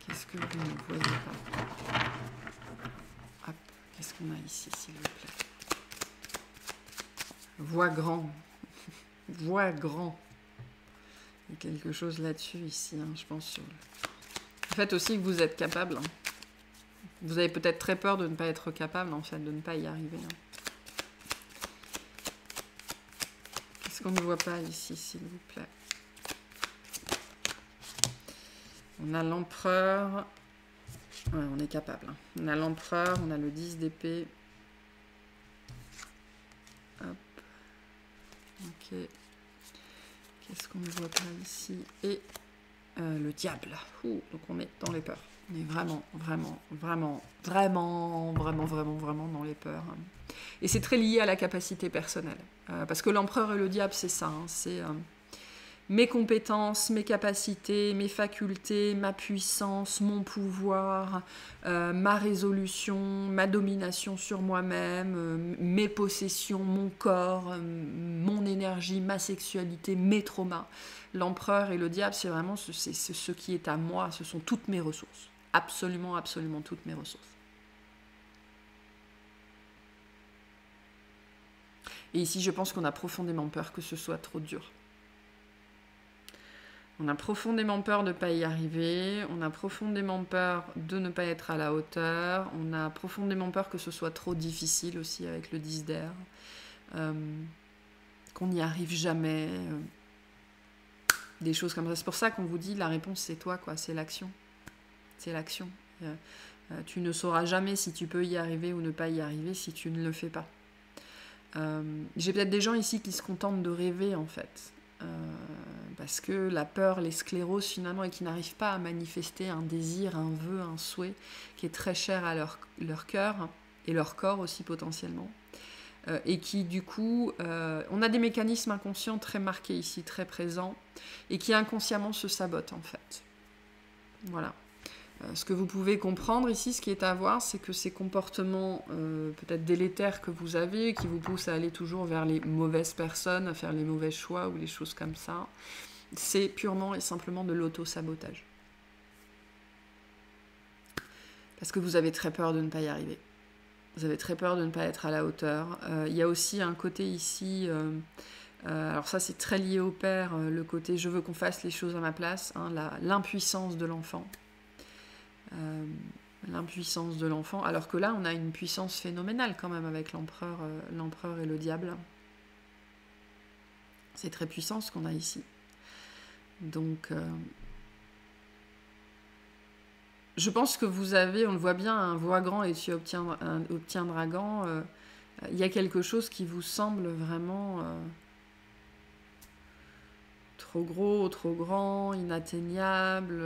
A: Qu'est-ce que vous ne voyez pas? Qu'est-ce qu'on a ici, s'il vous plaît? Vois grand. Vois grand. Il y a quelque chose là-dessus, ici, hein, je pense. Sur le fait aussi que vous êtes capable. Hein. Vous avez peut-être très peur de ne pas être capable, en fait, de ne pas y arriver. Hein. Qu'est-ce qu'on ne voit pas ici, s'il vous plaît? On a l'empereur. Ouais, on est capable. Hein. On a l'empereur, on a le 10 d'épée. Hop. Ok. Qu'est-ce qu'on ne voit pas ici? Et le diable. Ouh, donc on est dans les peurs. On est vraiment dans les peurs. Hein. Et c'est très lié à la capacité personnelle. Parce que l'empereur et le diable, c'est ça. Hein. C'est mes compétences, mes capacités, mes facultés, ma puissance, mon pouvoir, ma résolution, ma domination sur moi-même, mes possessions, mon corps, mon énergie, ma sexualité, mes traumas. L'empereur et le diable, c'est vraiment ce qui est à moi, ce sont toutes mes ressources. Absolument, absolument toutes mes ressources. Et ici, je pense qu'on a profondément peur que ce soit trop dur. On a profondément peur de ne pas y arriver, on a profondément peur de ne pas être à la hauteur, on a profondément peur que ce soit trop difficile aussi avec le 10 d'air, qu'on n'y arrive jamais, des choses comme ça. C'est pour ça qu'on vous dit la réponse c'est toi, quoi, c'est l'action. C'est l'action. Tu ne sauras jamais si tu peux y arriver ou ne pas y arriver si tu ne le fais pas. J'ai peut-être des gens ici qui se contentent de rêver en fait. Parce que la peur les sclérose finalement et qui n'arrivent pas à manifester un désir, un vœu, un souhait qui est très cher à leur cœur et leur corps aussi potentiellement et qui du coup on a des mécanismes inconscients très marqués ici, très présents et qui inconsciemment se sabotent en fait. Voilà. Ce que vous pouvez comprendre ici, ce qui est à voir, c'est que ces comportements peut-être délétères que vous avez, qui vous poussent à aller toujours vers les mauvaises personnes, à faire les mauvais choix ou les choses comme ça, c'est purement et simplement de l'auto-sabotage. Parce que vous avez très peur de ne pas y arriver. Vous avez très peur de ne pas être à la hauteur. Il y a aussi un côté ici, alors ça c'est très lié au père, le côté je veux qu'on fasse les choses à ma place, hein, l'impuissance de l'enfant. L'impuissance de l'enfant, alors que là on a une puissance phénoménale quand même avec l'empereur et le diable. C'est très puissant ce qu'on a ici. Donc, je pense que vous avez, on le voit bien, un voix grand et tu obtiendras grand. Il y a quelque chose qui vous semble vraiment trop gros, trop grand, inatteignable,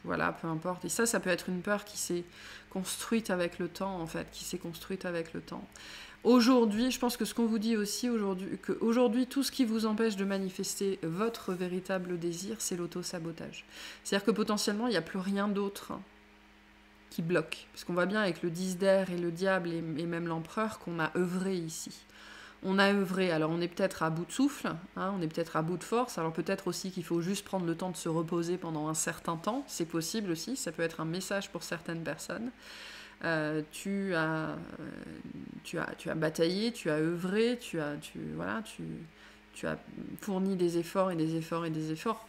A: voilà, peu importe. Et ça peut être une peur qui s'est construite avec le temps, en fait, qui s'est construite avec le temps. Aujourd'hui, je pense que ce qu'on vous dit aussi aujourd'hui, tout ce qui vous empêche de manifester votre véritable désir, c'est l'auto-sabotage. C'est-à-dire que potentiellement, il n'y a plus rien d'autre qui bloque. Parce qu'on voit bien avec le 10 d'air et le diable et même l'empereur qu'on a œuvré ici. On a œuvré, alors on est peut-être à bout de souffle, hein, on est peut-être à bout de force, alors peut-être aussi qu'il faut juste prendre le temps de se reposer pendant un certain temps, c'est possible aussi, ça peut être un message pour certaines personnes. Tu as bataillé, tu as œuvré, tu as fourni des efforts et des efforts et des efforts.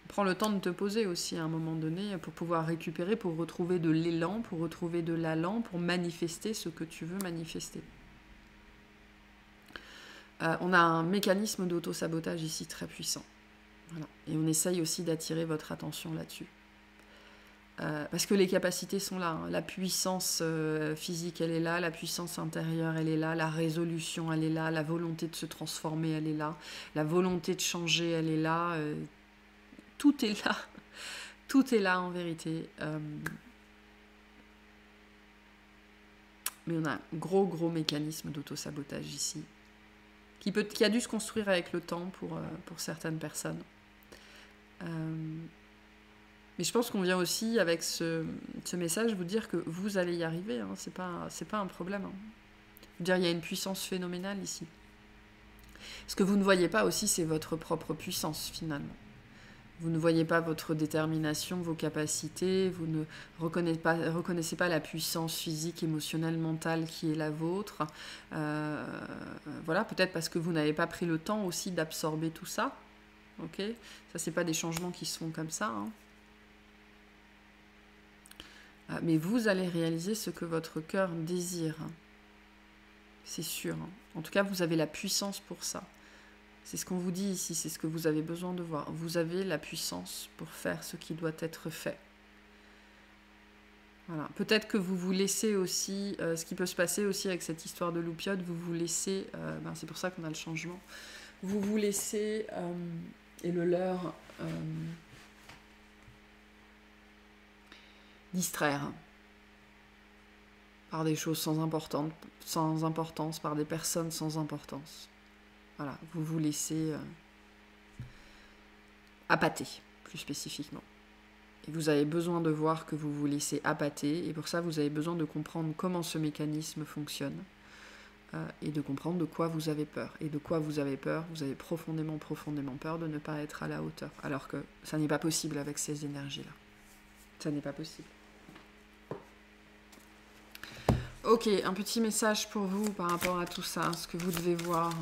A: Prends le temps de te poser aussi à un moment donné pour pouvoir récupérer, pour retrouver de l'élan, pour retrouver de l'allant, pour manifester ce que tu veux manifester. On a un mécanisme d'auto-sabotage ici très puissant. Voilà. Et on essaye aussi d'attirer votre attention là-dessus. Parce que les capacités sont là, hein. La puissance physique, elle est là, la puissance intérieure, elle est là, la résolution, elle est là, la volonté de se transformer, elle est là, la volonté de changer, elle est là, tout est là, tout est là en vérité. Mais on a un gros mécanisme d'auto-sabotage ici, qui a dû se construire avec le temps pour certaines personnes. Mais je pense qu'on vient aussi avec ce message vous dire que vous allez y arriver, hein, c'est pas un problème. Hein. Vous dire, il y a une puissance phénoménale ici. Ce que vous ne voyez pas aussi, c'est votre propre puissance finalement. Vous ne voyez pas votre détermination, vos capacités, vous ne reconnaissez pas la puissance physique, émotionnelle, mentale qui est la vôtre. Voilà, peut-être parce que vous n'avez pas pris le temps aussi d'absorber tout ça. Ok, ça, c'est pas des changements qui se font comme ça. Hein. Mais vous allez réaliser ce que votre cœur désire. C'est sûr. Hein. En tout cas, vous avez la puissance pour ça. C'est ce qu'on vous dit ici, c'est ce que vous avez besoin de voir. Vous avez la puissance pour faire ce qui doit être fait. Voilà. Peut-être que vous vous laissez aussi, ce qui peut se passer aussi avec cette histoire de loupiote, vous vous laissez, c'est pour ça qu'on a le changement, vous vous laissez, et le leur, distraire par des choses sans importance, par des personnes sans importance. Voilà, vous vous laissez appâter, plus spécifiquement. Et vous avez besoin de voir que vous vous laissez appâter, et pour ça, vous avez besoin de comprendre comment ce mécanisme fonctionne, et de comprendre de quoi vous avez peur. Et de quoi vous avez peur? Vous avez profondément peur de ne pas être à la hauteur, alors que ça n'est pas possible avec ces énergies-là. Ça n'est pas possible. Ok, un petit message pour vous par rapport à tout ça, ce que vous devez voir.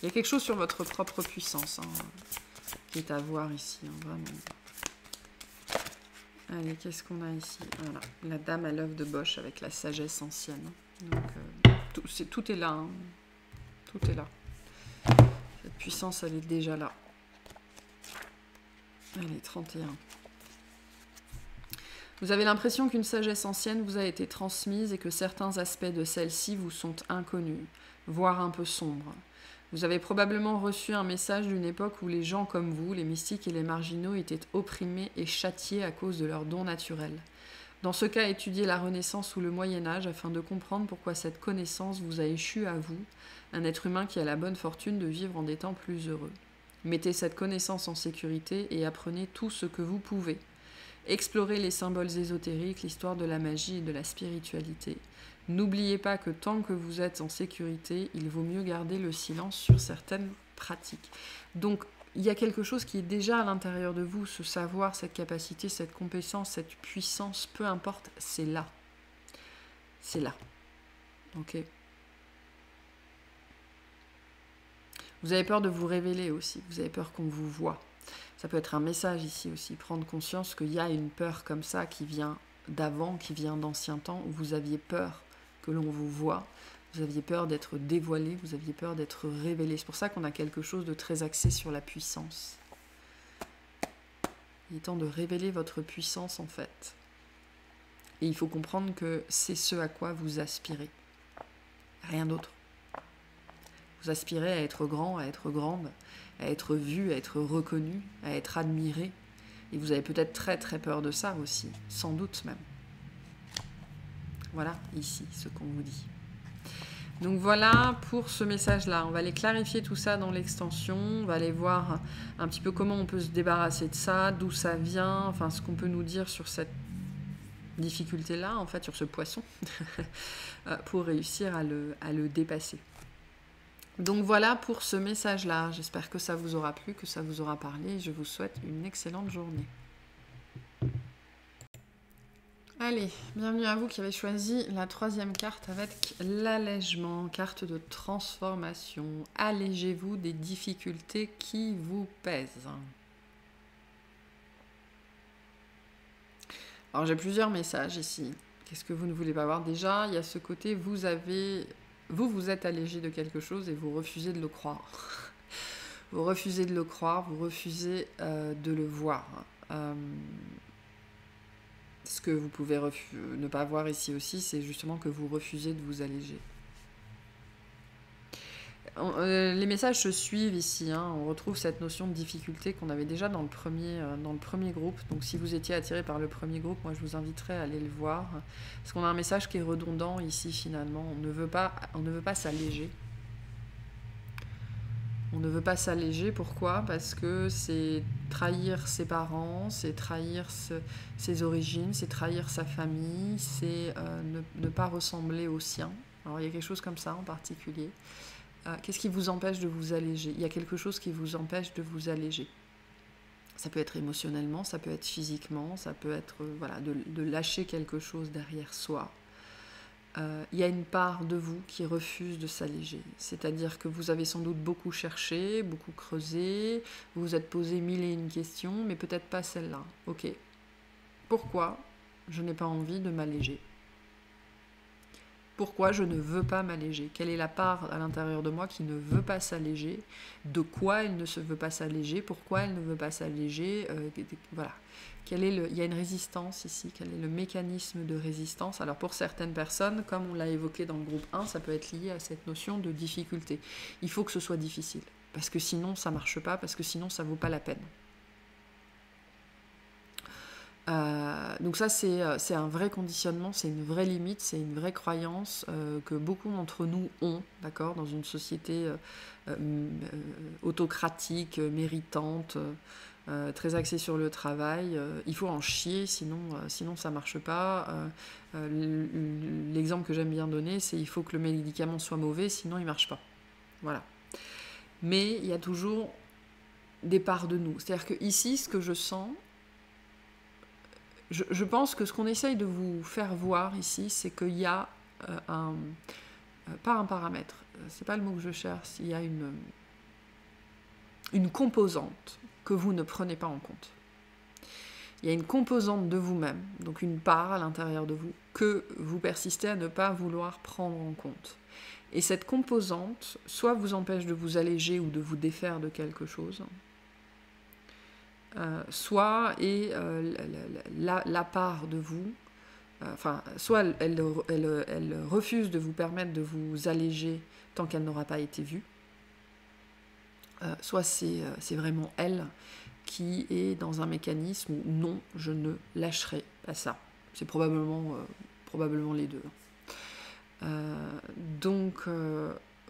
A: Il y a quelque chose sur votre propre puissance qui est à voir ici, vraiment. Allez, qu'est-ce qu'on a ici? Voilà, la dame à l'œuf de Bosch avec la sagesse ancienne. Donc, tout est là. Hein. Tout est là. Cette puissance, elle est déjà là. Allez, 31. Vous avez l'impression qu'une sagesse ancienne vous a été transmise et que certains aspects de celle-ci vous sont inconnus, voire un peu sombres. Vous avez probablement reçu un message d'une époque où les gens comme vous, les mystiques et les marginaux, étaient opprimés et châtiés à cause de leurs dons naturels. Dans ce cas, étudiez la Renaissance ou le Moyen-Âge afin de comprendre pourquoi cette connaissance vous a échu à vous, un être humain qui a la bonne fortune de vivre en des temps plus heureux. Mettez cette connaissance en sécurité et apprenez tout ce que vous pouvez. Explorez les symboles ésotériques, l'histoire de la magie et de la spiritualité. N'oubliez pas que tant que vous êtes en sécurité, il vaut mieux garder le silence sur certaines pratiques. Donc, il y a quelque chose qui est déjà à l'intérieur de vous, ce savoir, cette capacité, cette compétence, cette puissance, peu importe, c'est là. C'est là. Ok. Vous avez peur de vous révéler aussi, vous avez peur qu'on vous voit. Ça peut être un message ici aussi, prendre conscience qu'il y a une peur comme ça qui vient d'avant, qui vient d'anciens temps, où vous aviez peur que l'on vous voie, vous aviez peur d'être dévoilé, vous aviez peur d'être révélé. C'est pour ça qu'on a quelque chose de très axé sur la puissance. Il est temps de révéler votre puissance en fait. Et il faut comprendre que c'est ce à quoi vous aspirez. Rien d'autre. Vous aspirez à être grand, à être grande, à être vu, à être reconnu, à être admiré. Et vous avez peut-être très très peur de ça aussi, sans doute même. Voilà, ici, ce qu'on vous dit. Donc voilà pour ce message-là. On va aller clarifier tout ça dans l'extension. On va aller voir un petit peu comment on peut se débarrasser de ça, d'où ça vient, enfin ce qu'on peut nous dire sur cette difficulté-là, en fait, sur ce poisson, pour réussir à le dépasser. Donc voilà pour ce message-là. J'espère que ça vous aura plu, que ça vous aura parlé. Je vous souhaite une excellente journée. Allez, bienvenue à vous qui avez choisi la 3e carte avec l'allègement, carte de transformation. Allégez-vous des difficultés qui vous pèsent. Alors j'ai plusieurs messages ici. Qu'est-ce que vous ne voulez pas voir? Déjà, il y a ce côté, vous êtes allégé de quelque chose et vous refusez de le croire. Vous refusez de le croire, vous refusez de le voir. Ce que vous pouvez ne pas voir ici aussi, c'est justement que vous refusez de vous alléger. Les messages se suivent ici, hein. On retrouve cette notion de difficulté qu'on avait déjà dans le premier groupe. Donc si vous étiez attiré par le premier groupe, moi je vous inviterais à aller le voir. Parce qu'on a un message qui est redondant ici finalement. On ne veut pas s'alléger. On ne veut pas s'alléger, pourquoi? Parce que c'est trahir ses parents, c'est trahir ses origines, c'est trahir sa famille, c'est ne pas ressembler aux siens. Alors il y a quelque chose comme ça en particulier. Qu'est-ce qui vous empêche de vous alléger? Il y a quelque chose qui vous empêche de vous alléger. Ça peut être émotionnellement, ça peut être physiquement, ça peut être voilà, de lâcher quelque chose derrière soi. Il y a une part de vous qui refuse de s'alléger. C'est-à-dire que vous avez sans doute beaucoup cherché, beaucoup creusé, vous vous êtes posé 1001 questions, mais peut-être pas celle-là. Ok. Pourquoi je n'ai pas envie de m'alléger? Pourquoi je ne veux pas m'alléger? Quelle est la part à l'intérieur de moi qui ne veut pas s'alléger? De quoi elle ne se veut pas s'alléger? Pourquoi elle ne veut pas s'alléger? Voilà. Il y a une résistance ici. Quel est le mécanisme de résistance? Alors pour certaines personnes, comme on l'a évoqué dans le groupe 1, ça peut être lié à cette notion de difficulté. Il faut que ce soit difficile, parce que sinon ça ne marche pas, parce que sinon ça ne vaut pas la peine. Donc ça c'est un vrai conditionnement, c'est une vraie limite, c'est une vraie croyance que beaucoup d'entre nous ont, d'accord, dans une société autocratique, méritante, très axée sur le travail. Il faut en chier, sinon ça marche pas. L'exemple que j'aime bien donner, c'est il faut que le médicament soit mauvais, sinon il marche pas. Voilà. Mais il y a toujours des parts de nous. C'est-à-dire que ici, ce que je sens, je pense que ce qu'on essaye de vous faire voir ici, c'est qu'il y a pas un paramètre, c'est pas le mot que je cherche, il y a une composante que vous ne prenez pas en compte. Il y a une composante de vous-même, donc une part à l'intérieur de vous, que vous persistez à ne pas vouloir prendre en compte. Et cette composante, soit vous empêche de vous alléger ou de vous défaire de quelque chose, soit est la part de vous, soit elle refuse de vous permettre de vous alléger tant qu'elle n'aura pas été vue, soit c'est vraiment elle qui est dans un mécanisme où non, je ne lâcherai pas ça. C'est probablement les deux. Donc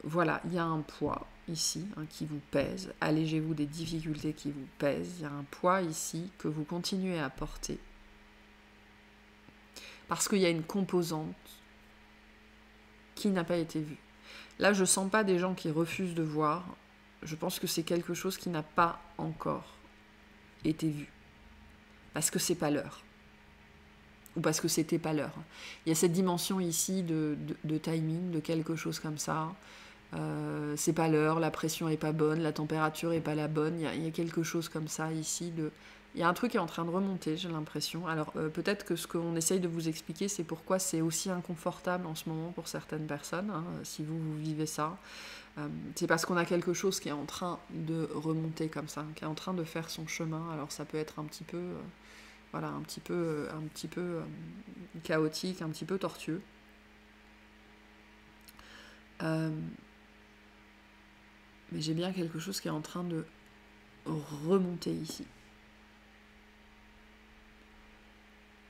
A: voilà, il y a un poids ici qui vous pèse. Allégez-vous des difficultés qui vous pèsent. Il y a un poids ici que vous continuez à porter. Parce qu'il y a une composante qui n'a pas été vue. Là, je ne sens pas des gens qui refusent de voir. je pense que c'est quelque chose qui n'a pas encore été vu. Parce que c'est pas l'heure. Ou parce que c'était pas l'heure. Il y a cette dimension ici de timing, de quelque chose comme ça. C'est pas l'heure, la pression est pas bonne, la température est pas la bonne. Il y a quelque chose comme ça ici. Il y a un truc qui est en train de remonter, j'ai l'impression. Alors peut-être que ce qu'on essaye de vous expliquer, c'est pourquoi c'est aussi inconfortable en ce moment pour certaines personnes, hein, si vous vivez ça. C'est parce qu'on a quelque chose qui est en train de remonter comme ça, qui est en train de faire son chemin. Alors ça peut être un petit peu, voilà, un petit peu chaotique, un petit peu tortueux. Mais j'ai bien quelque chose qui est en train de remonter ici.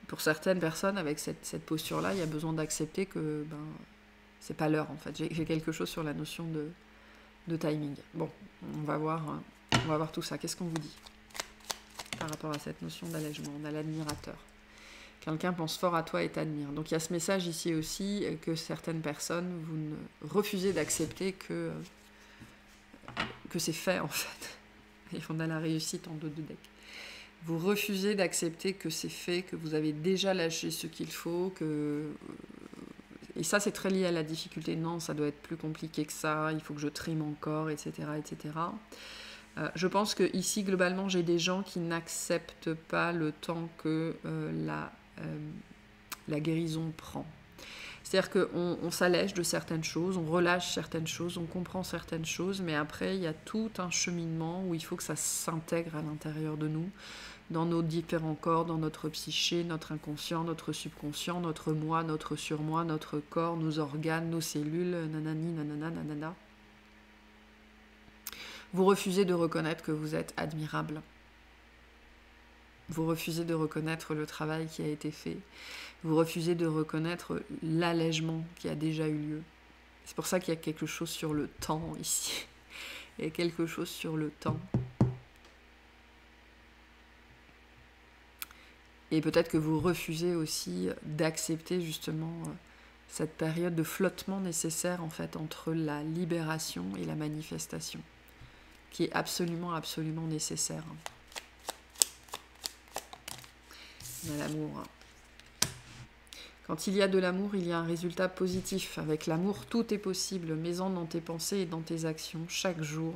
A: Pour certaines personnes, avec cette posture-là, il y a besoin d'accepter que c'est pas l'heure, en fait. J'ai quelque chose sur la notion de timing. Bon, on va voir tout ça. Qu'est-ce qu'on vous dit par rapport à cette notion d'allègement? On a l'admirateur. Quelqu'un pense fort à toi et t'admire. Donc il y a ce message ici aussi que certaines personnes, vous ne refusez d'accepter que c'est fait, en fait. Et on a la réussite en 2 de deck. Vous refusez d'accepter que c'est fait, que vous avez déjà lâché ce qu'il faut, et ça c'est très lié à la difficulté. Non, ça doit être plus compliqué que ça, il faut que je trime encore, etc. etc. Je pense que ici globalement j'ai des gens qui n'acceptent pas le temps que la guérison prend. C'est-à-dire qu'on s'allège de certaines choses, on relâche certaines choses, on comprend certaines choses, mais après, il y a tout un cheminement où il faut que ça s'intègre à l'intérieur de nous, dans nos différents corps, dans notre psyché, notre inconscient, notre subconscient, notre moi, notre surmoi, notre corps, nos organes, nos cellules, nanani, nanana, nanana. Vous refusez de reconnaître que vous êtes admirable. Vous refusez de reconnaître le travail qui a été fait. Vous refusez de reconnaître l'allègement qui a déjà eu lieu. C'est pour ça qu'il y a quelque chose sur le temps ici. Il y a quelque chose sur le temps. Et peut-être que vous refusez aussi d'accepter justement cette période de flottement nécessaire en fait entre la libération et la manifestation, qui est absolument, absolument nécessaire. On a l'amour. Quand il y a de l'amour, il y a un résultat positif. Avec l'amour, tout est possible. Mets-en dans tes pensées et dans tes actions, chaque jour.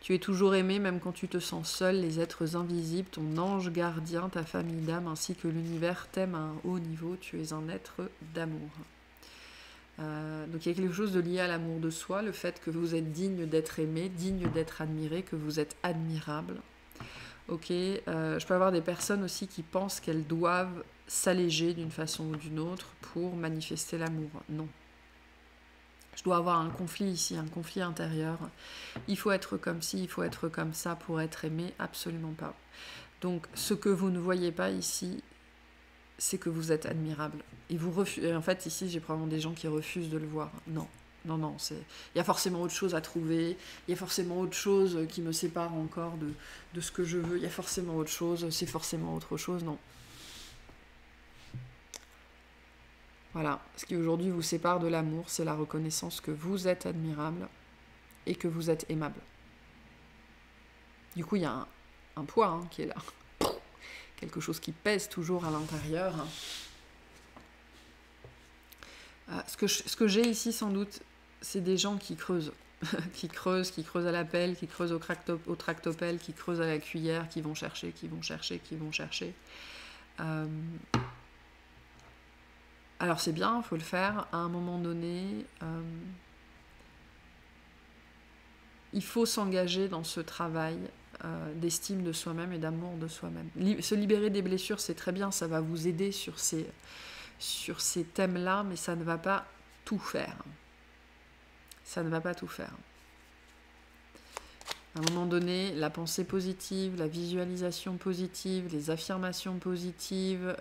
A: Tu es toujours aimé, même quand tu te sens seul. Les êtres invisibles, ton ange gardien, ta famille d'âme, ainsi que l'univers t'aiment à un haut niveau. Tu es un être d'amour. Donc il y a quelque chose de lié à l'amour de soi, le fait que vous êtes digne d'être aimé, digne d'être admiré, que vous êtes admirable. Ok, je peux avoir des personnes aussi qui pensent qu'elles doivent s'alléger d'une façon ou d'une autre pour manifester l'amour. Non. Je dois avoir un conflit ici, un conflit intérieur. Il faut être comme ci, il faut être comme ça pour être aimé. Absolument pas. Donc, ce que vous ne voyez pas ici, c'est que vous êtes admirable. Et vous refusez. En fait, ici, j'ai probablement des gens qui refusent de le voir. Non. Non, non, il y a forcément autre chose à trouver, il y a forcément autre chose qui me sépare encore de ce que je veux, il y a forcément autre chose, c'est forcément autre chose, non. Voilà, ce qui aujourd'hui vous sépare de l'amour, c'est la reconnaissance que vous êtes admirable et que vous êtes aimable. Du coup, il y a un poids qui est là, quelque chose qui pèse toujours à l'intérieur. Ce que j'ai ici, sans doute, c'est des gens qui creusent, qui creusent à la pelle, qui creusent au tractopelle, qui creusent à la cuillère, qui vont chercher. Alors c'est bien, il faut le faire. À un moment donné, il faut s'engager dans ce travail d'estime de soi-même et d'amour de soi-même. Se libérer des blessures, c'est très bien, ça va vous aider sur ces thèmes-là, mais ça ne va pas tout faire. Ça ne va pas tout faire. À un moment donné, la pensée positive, la visualisation positive, les affirmations positives,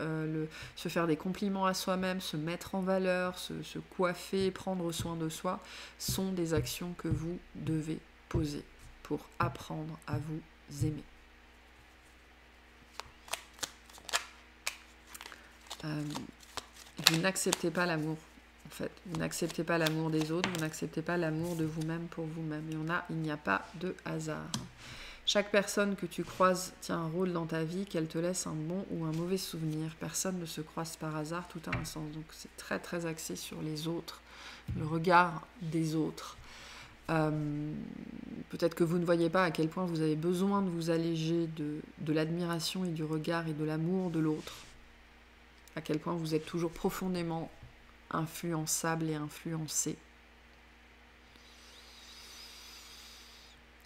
A: se faire des compliments à soi-même, se mettre en valeur, se coiffer, prendre soin de soi, sont des actions que vous devez poser pour apprendre à vous aimer. Vous n'acceptez pas l'amour. En fait. Vous n'acceptez pas l'amour des autres, vous n'acceptez pas l'amour de vous-même pour vous-même. Et il n'y a pas de hasard. Chaque personne que tu croises tient un rôle dans ta vie, qu'elle te laisse un bon ou un mauvais souvenir. Personne ne se croise par hasard, tout a un sens. Donc c'est très très axé sur les autres, le regard des autres. Peut-être que vous ne voyez pas à quel point vous avez besoin de vous alléger de l'admiration et du regard et de l'amour de l'autre. À quel point vous êtes toujours profondément influençable et influencé.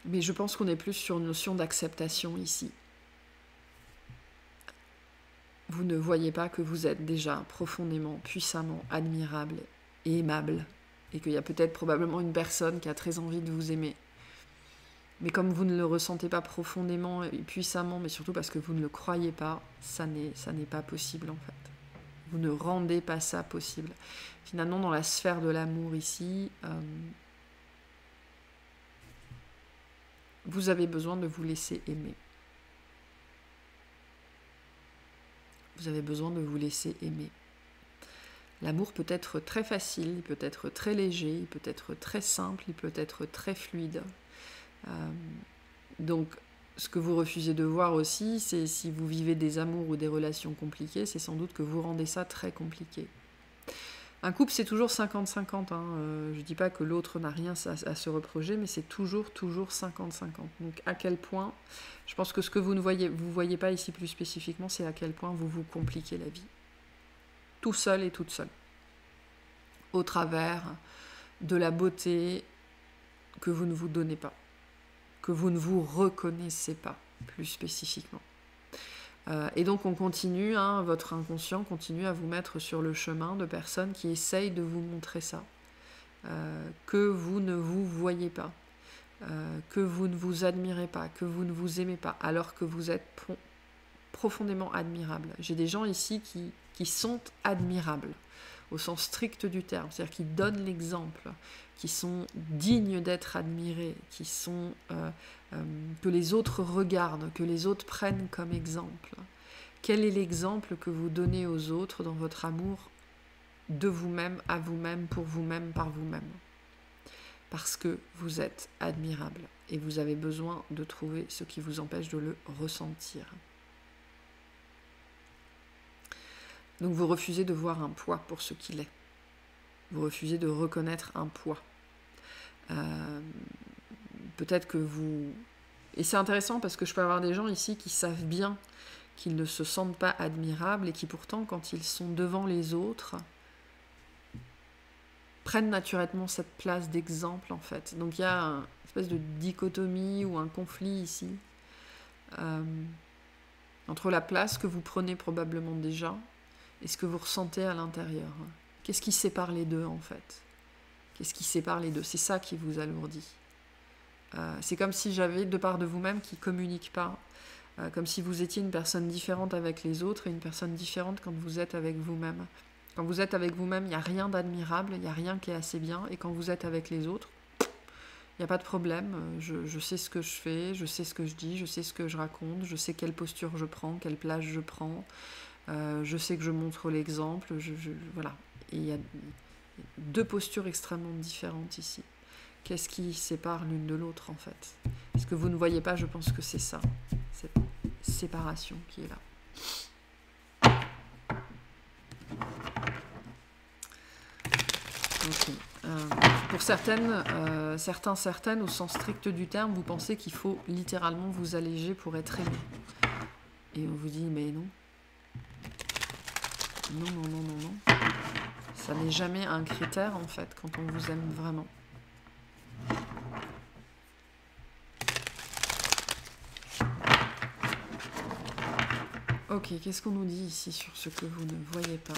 A: Mais je pense qu'on est plus sur une notion d'acceptation ici. Vous ne voyez pas que vous êtes déjà profondément, puissamment admirable et aimable, et qu'il y a peut-être probablement une personne qui a très envie de vous aimer. Mais comme vous ne le ressentez pas profondément et puissamment, mais surtout parce que vous ne le croyez pas, ça n'est pas possible en fait. Vous ne rendez pas ça possible. Finalement, dans la sphère de l'amour ici, vous avez besoin de vous laisser aimer. Vous avez besoin de vous laisser aimer. L'amour peut être très facile, il peut être très léger, il peut être très simple, il peut être très fluide. Donc, ce que vous refusez de voir aussi, c'est si vous vivez des amours ou des relations compliquées, c'est sans doute que vous rendez ça très compliqué. Un couple, c'est toujours 50-50. Je ne dis pas que l'autre n'a rien à se reprocher, mais c'est toujours 50-50. Donc à quel point, je pense que ce que vous ne voyez pas ici plus spécifiquement, c'est à quel point vous vous compliquez la vie. Tout seul et toute seule. Au travers de la beauté que vous ne vous donnez pas, que vous ne vous reconnaissez pas plus spécifiquement. Et donc on continue, votre inconscient continue à vous mettre sur le chemin de personnes qui essayent de vous montrer ça, que vous ne vous voyez pas, que vous ne vous admirez pas, que vous ne vous aimez pas, alors que vous êtes profondément admirable. J'ai des gens ici qui sont admirables, au sens strict du terme, c'est-à-dire qui donnent l'exemple, qui sont dignes d'être admirés, qui sont que les autres regardent, que les autres prennent comme exemple. Quel est l'exemple que vous donnez aux autres dans votre amour de vous-même, à vous-même, pour vous-même, par vous-même? Parce que vous êtes admirable et vous avez besoin de trouver ce qui vous empêche de le ressentir. Donc vous refusez de voir un poids pour ce qu'il est. Vous refusez de reconnaître un poids. Peut-être que vous... Et c'est intéressant parce que je peux avoir des gens ici qui savent bien qu'ils ne se sentent pas admirables et qui pourtant, quand ils sont devant les autres, prennent naturellement cette place d'exemple en fait. Donc il y a une espèce de dichotomie ou un conflit ici entre la place que vous prenez probablement déjà et ce que vous ressentez à l'intérieur. Qu'est-ce qui sépare les deux en fait? Qu'est-ce qui sépare les deux? C'est ça qui vous alourdit. C'est comme si j'avais deux parts de vous-même qui ne communiquent pas. Comme si vous étiez une personne différente avec les autres et une personne différente quand vous êtes avec vous-même. Quand vous êtes avec vous-même, il n'y a rien d'admirable, il n'y a rien qui est assez bien. Et quand vous êtes avec les autres, il n'y a pas de problème. Je sais ce que je fais, je sais ce que je dis, je sais ce que je raconte, je sais quelle posture je prends, quelle place je prends. Je sais que je montre l'exemple. Voilà. Et il y a deux postures extrêmement différentes ici. Qu'est-ce qui sépare l'une de l'autre en fait? Ce que vous ne voyez pas, je pense que c'est ça, cette séparation qui est là. Okay. Pour certaines, au sens strict du terme, vous pensez qu'il faut littéralement vous alléger pour être aimé. Et on vous dit, mais non. Non. Ça n'est jamais un critère en fait quand on vous aime vraiment. Ok, qu'est-ce qu'on nous dit ici sur ce que vous ne voyez pas?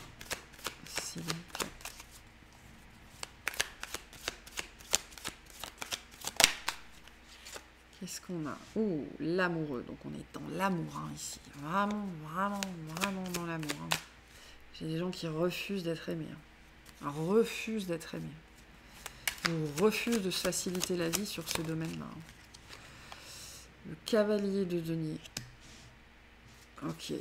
A: S'il vous plaît. Qu'est-ce qu'on a? Oh, l'amoureux. Donc on est dans l'amour ici. Vraiment dans l'amour. J'ai des gens qui refusent d'être aimés. Refusent d'être aimés. Ou refusent de se faciliter la vie sur ce domaine-là. Le cavalier de denier. Ok.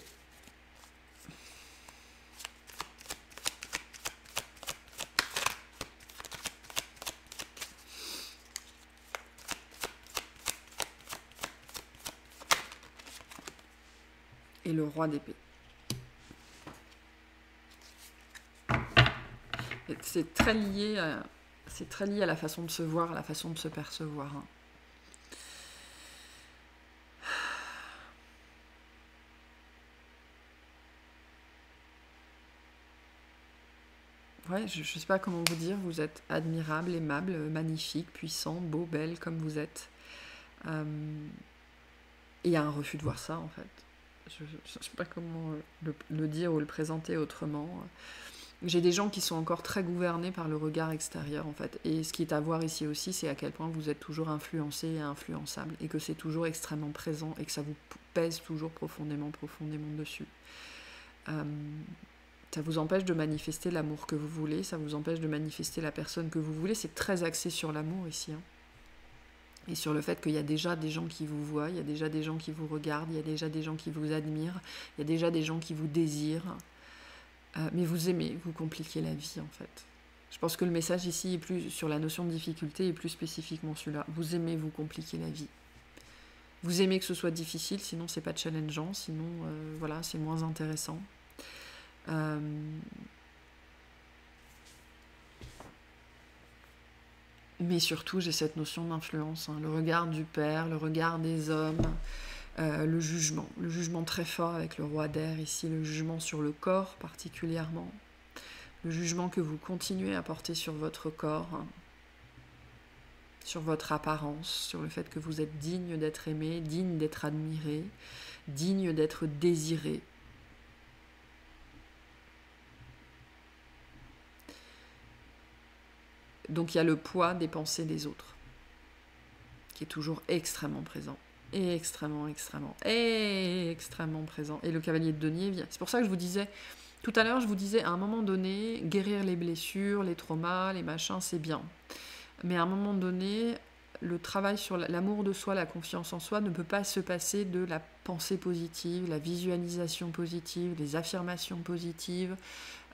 A: et le roi d'épée. C'est très lié à la façon de se voir, à la façon de se percevoir. Hein. Ouais, je ne sais pas comment vous dire, vous êtes admirable, aimable, magnifique, puissant, beau, belle, comme vous êtes. Et il y a un refus de voir ça, en fait. Je ne sais pas comment le dire ou le présenter autrement. J'ai des gens qui sont encore très gouvernés par le regard extérieur, en fait. Et ce qui est à voir ici aussi, c'est à quel point vous êtes toujours influencé et influençable, et que c'est toujours extrêmement présent, et que ça vous pèse toujours profondément, profondément dessus. Ça vous empêche de manifester l'amour que vous voulez, ça vous empêche de manifester la personne que vous voulez. C'est très axé sur l'amour ici. Hein. Et sur le fait qu'il y a déjà des gens qui vous voient, il y a déjà des gens qui vous regardent, il y a déjà des gens qui vous admirent, il y a déjà des gens qui vous désirent. Mais vous aimez, vous compliquez la vie en fait. Je pense que le message ici est plus sur la notion de difficulté et plus spécifiquement celui-là. Vous aimez, vous compliquer la vie. Vous aimez que ce soit difficile, sinon c'est pas challengeant, sinon voilà, c'est moins intéressant. Mais surtout, j'ai cette notion d'influence, hein, le regard du père, le regard des hommes, le jugement très fort avec le roi d'air ici, le jugement sur le corps particulièrement, le jugement que vous continuez à porter sur votre corps, hein, sur votre apparence, sur le fait que vous êtes digne d'être aimé, digne d'être admiré, digne d'être désiré. Donc il y a le poids des pensées des autres, qui est toujours extrêmement présent, et extrêmement présent. Et le cavalier de denier vient. C'est pour ça que je vous disais, tout à l'heure, je vous disais, à un moment donné, guérir les blessures, les traumas, les machins, c'est bien. Mais à un moment donné, le travail sur l'amour de soi, la confiance en soi ne peut pas se passer de la pensée positive, la visualisation positive, les affirmations positives.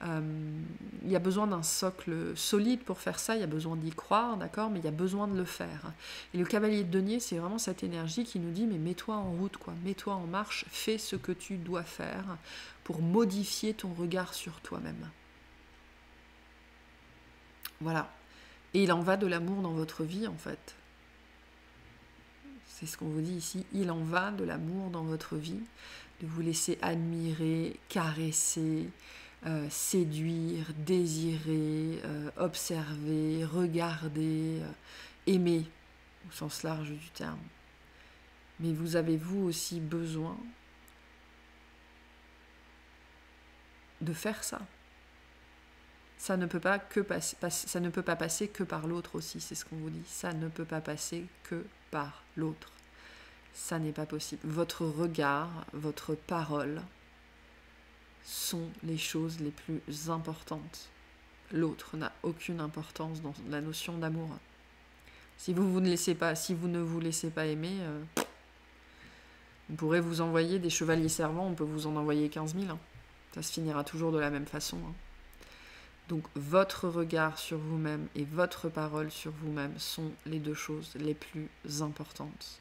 A: Il y a besoin d'un socle solide pour faire ça, il y a besoin d'y croire, d'accord, mais il y a besoin de le faire. Et le cavalier de denier, c'est vraiment cette énergie qui nous dit, mais mets-toi en route, quoi, mets-toi en marche, fais ce que tu dois faire pour modifier ton regard sur toi-même. Voilà. Et il en va de l'amour dans votre vie, en fait. C'est ce qu'on vous dit ici, il en va de l'amour dans votre vie, de vous laisser admirer, caresser, séduire, désirer, observer, regarder, aimer, au sens large du terme. Mais vous avez vous aussi besoin de faire ça. Ça ne peut pas passer que par l'autre aussi, c'est ce qu'on vous dit. Ça ne peut pas passer que par l'autre. Ça n'est pas possible. Votre regard, votre parole sont les choses les plus importantes. L'autre n'a aucune importance dans la notion d'amour. Si vous ne vous laissez pas aimer, on pourrait vous envoyer des chevaliers servants, on peut vous en envoyer 15 000. Hein. Ça se finira toujours de la même façon. Hein. Donc votre regard sur vous-même et votre parole sur vous-même sont les deux choses les plus importantes.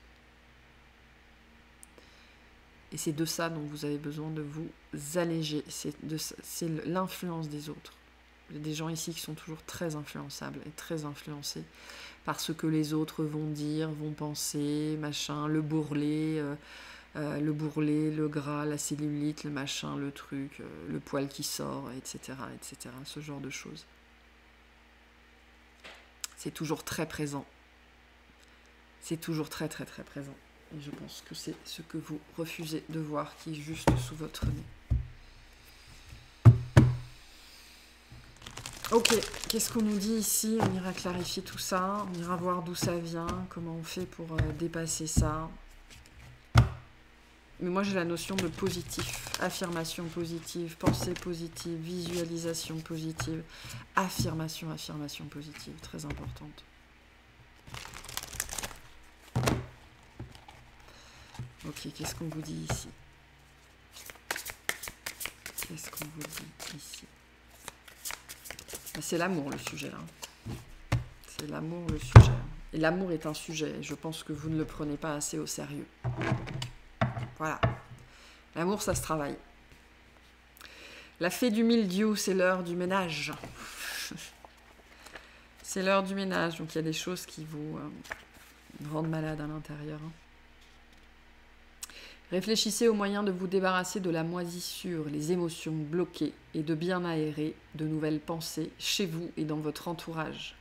A: Et c'est de ça dont vous avez besoin de vous alléger. C'est l'influence des autres. Il y a des gens ici qui sont toujours très influençables et très influencés par ce que les autres vont dire, vont penser, machin, le bourrelet, le gras, la cellulite, le machin, le truc, le poil qui sort, etc., etc., ce genre de choses. C'est toujours très présent. C'est toujours très, très, très présent. Et je pense que c'est ce que vous refusez de voir qui est juste sous votre nez. Ok, qu'est-ce qu'on nous dit ici? On ira clarifier tout ça, on ira voir d'où ça vient, comment on fait pour dépasser ça. Mais moi j'ai la notion de positif, affirmation positive, pensée positive, visualisation positive, affirmation positive, très importante. Ok, qu'est-ce qu'on vous dit ici? Qu'est-ce qu'on vous dit ici? C'est l'amour le sujet là. C'est l'amour le sujet. Et l'amour est un sujet. Je pense que vous ne le prenez pas assez au sérieux. Voilà. L'amour, ça se travaille. La fée du mildiou, c'est l'heure du ménage. C'est l'heure du ménage, donc il y a des choses qui vous rendent malade à l'intérieur. Réfléchissez aux moyens de vous débarrasser de la moisissure, les émotions bloquées et de bien aérer de nouvelles pensées chez vous et dans votre entourage.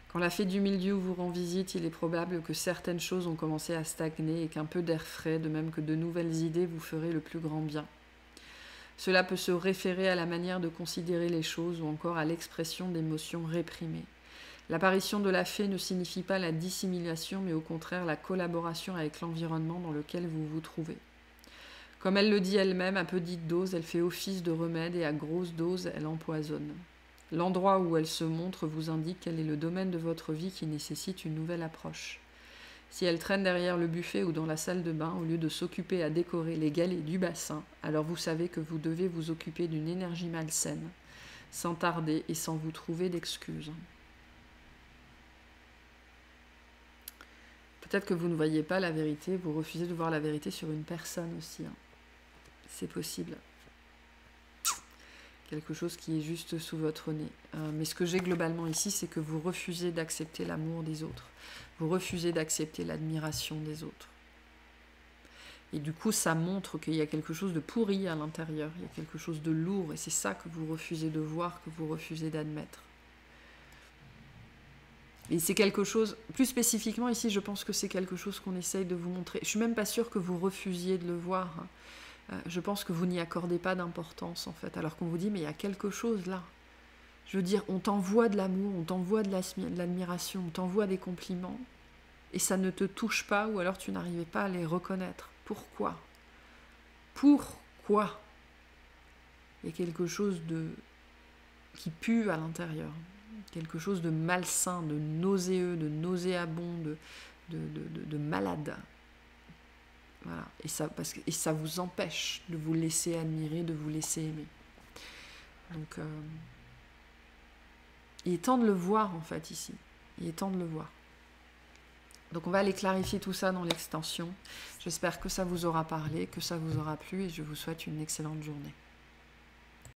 A: Quand la fée du mildiou vous rend visite, il est probable que certaines choses ont commencé à stagner et qu'un peu d'air frais, de même que de nouvelles idées, vous ferait le plus grand bien. Cela peut se référer à la manière de considérer les choses ou encore à l'expression d'émotions réprimées. L'apparition de la fée ne signifie pas la dissimulation, mais au contraire la collaboration avec l'environnement dans lequel vous vous trouvez. Comme elle le dit elle-même, à petite dose, elle fait office de remède et à grosse dose, elle empoisonne. L'endroit où elle se montre vous indique quel est le domaine de votre vie qui nécessite une nouvelle approche. Si elle traîne derrière le buffet ou dans la salle de bain, au lieu de s'occuper à décorer les galets du bassin, alors vous savez que vous devez vous occuper d'une énergie malsaine, sans tarder et sans vous trouver d'excuses. Peut-être que vous ne voyez pas la vérité, vous refusez de voir la vérité sur une personne aussi. C'est possible. Quelque chose qui est juste sous votre nez. Mais ce que j'ai globalement ici, c'est que vous refusez d'accepter l'amour des autres. Vous refusez d'accepter l'admiration des autres. Et du coup, ça montre qu'il y a quelque chose de pourri à l'intérieur. Il y a quelque chose de lourd. Et c'est ça que vous refusez de voir, que vous refusez d'admettre. Et c'est quelque chose, plus spécifiquement ici, je pense que c'est quelque chose qu'on essaye de vous montrer. Je ne suis même pas sûre que vous refusiez de le voir. Je pense que vous n'y accordez pas d'importance en fait, alors qu'on vous dit mais il y a quelque chose là. Je veux dire, on t'envoie de l'amour, on t'envoie de l'admiration, on t'envoie des compliments, et ça ne te touche pas, ou alors tu n'arrivais pas à les reconnaître. Pourquoi ? Pourquoi ? Il y a quelque chose qui pue à l'intérieur, quelque chose de malsain, de nauséeux, de nauséabond, de malade. Voilà. Et ça vous empêche de vous laisser admirer, de vous laisser aimer. Donc, il est temps de le voir en fait ici. Il est temps de le voir. Donc on va aller clarifier tout ça dans l'extension. J'espère que ça vous aura parlé, que ça vous aura plu et je vous souhaite une excellente journée.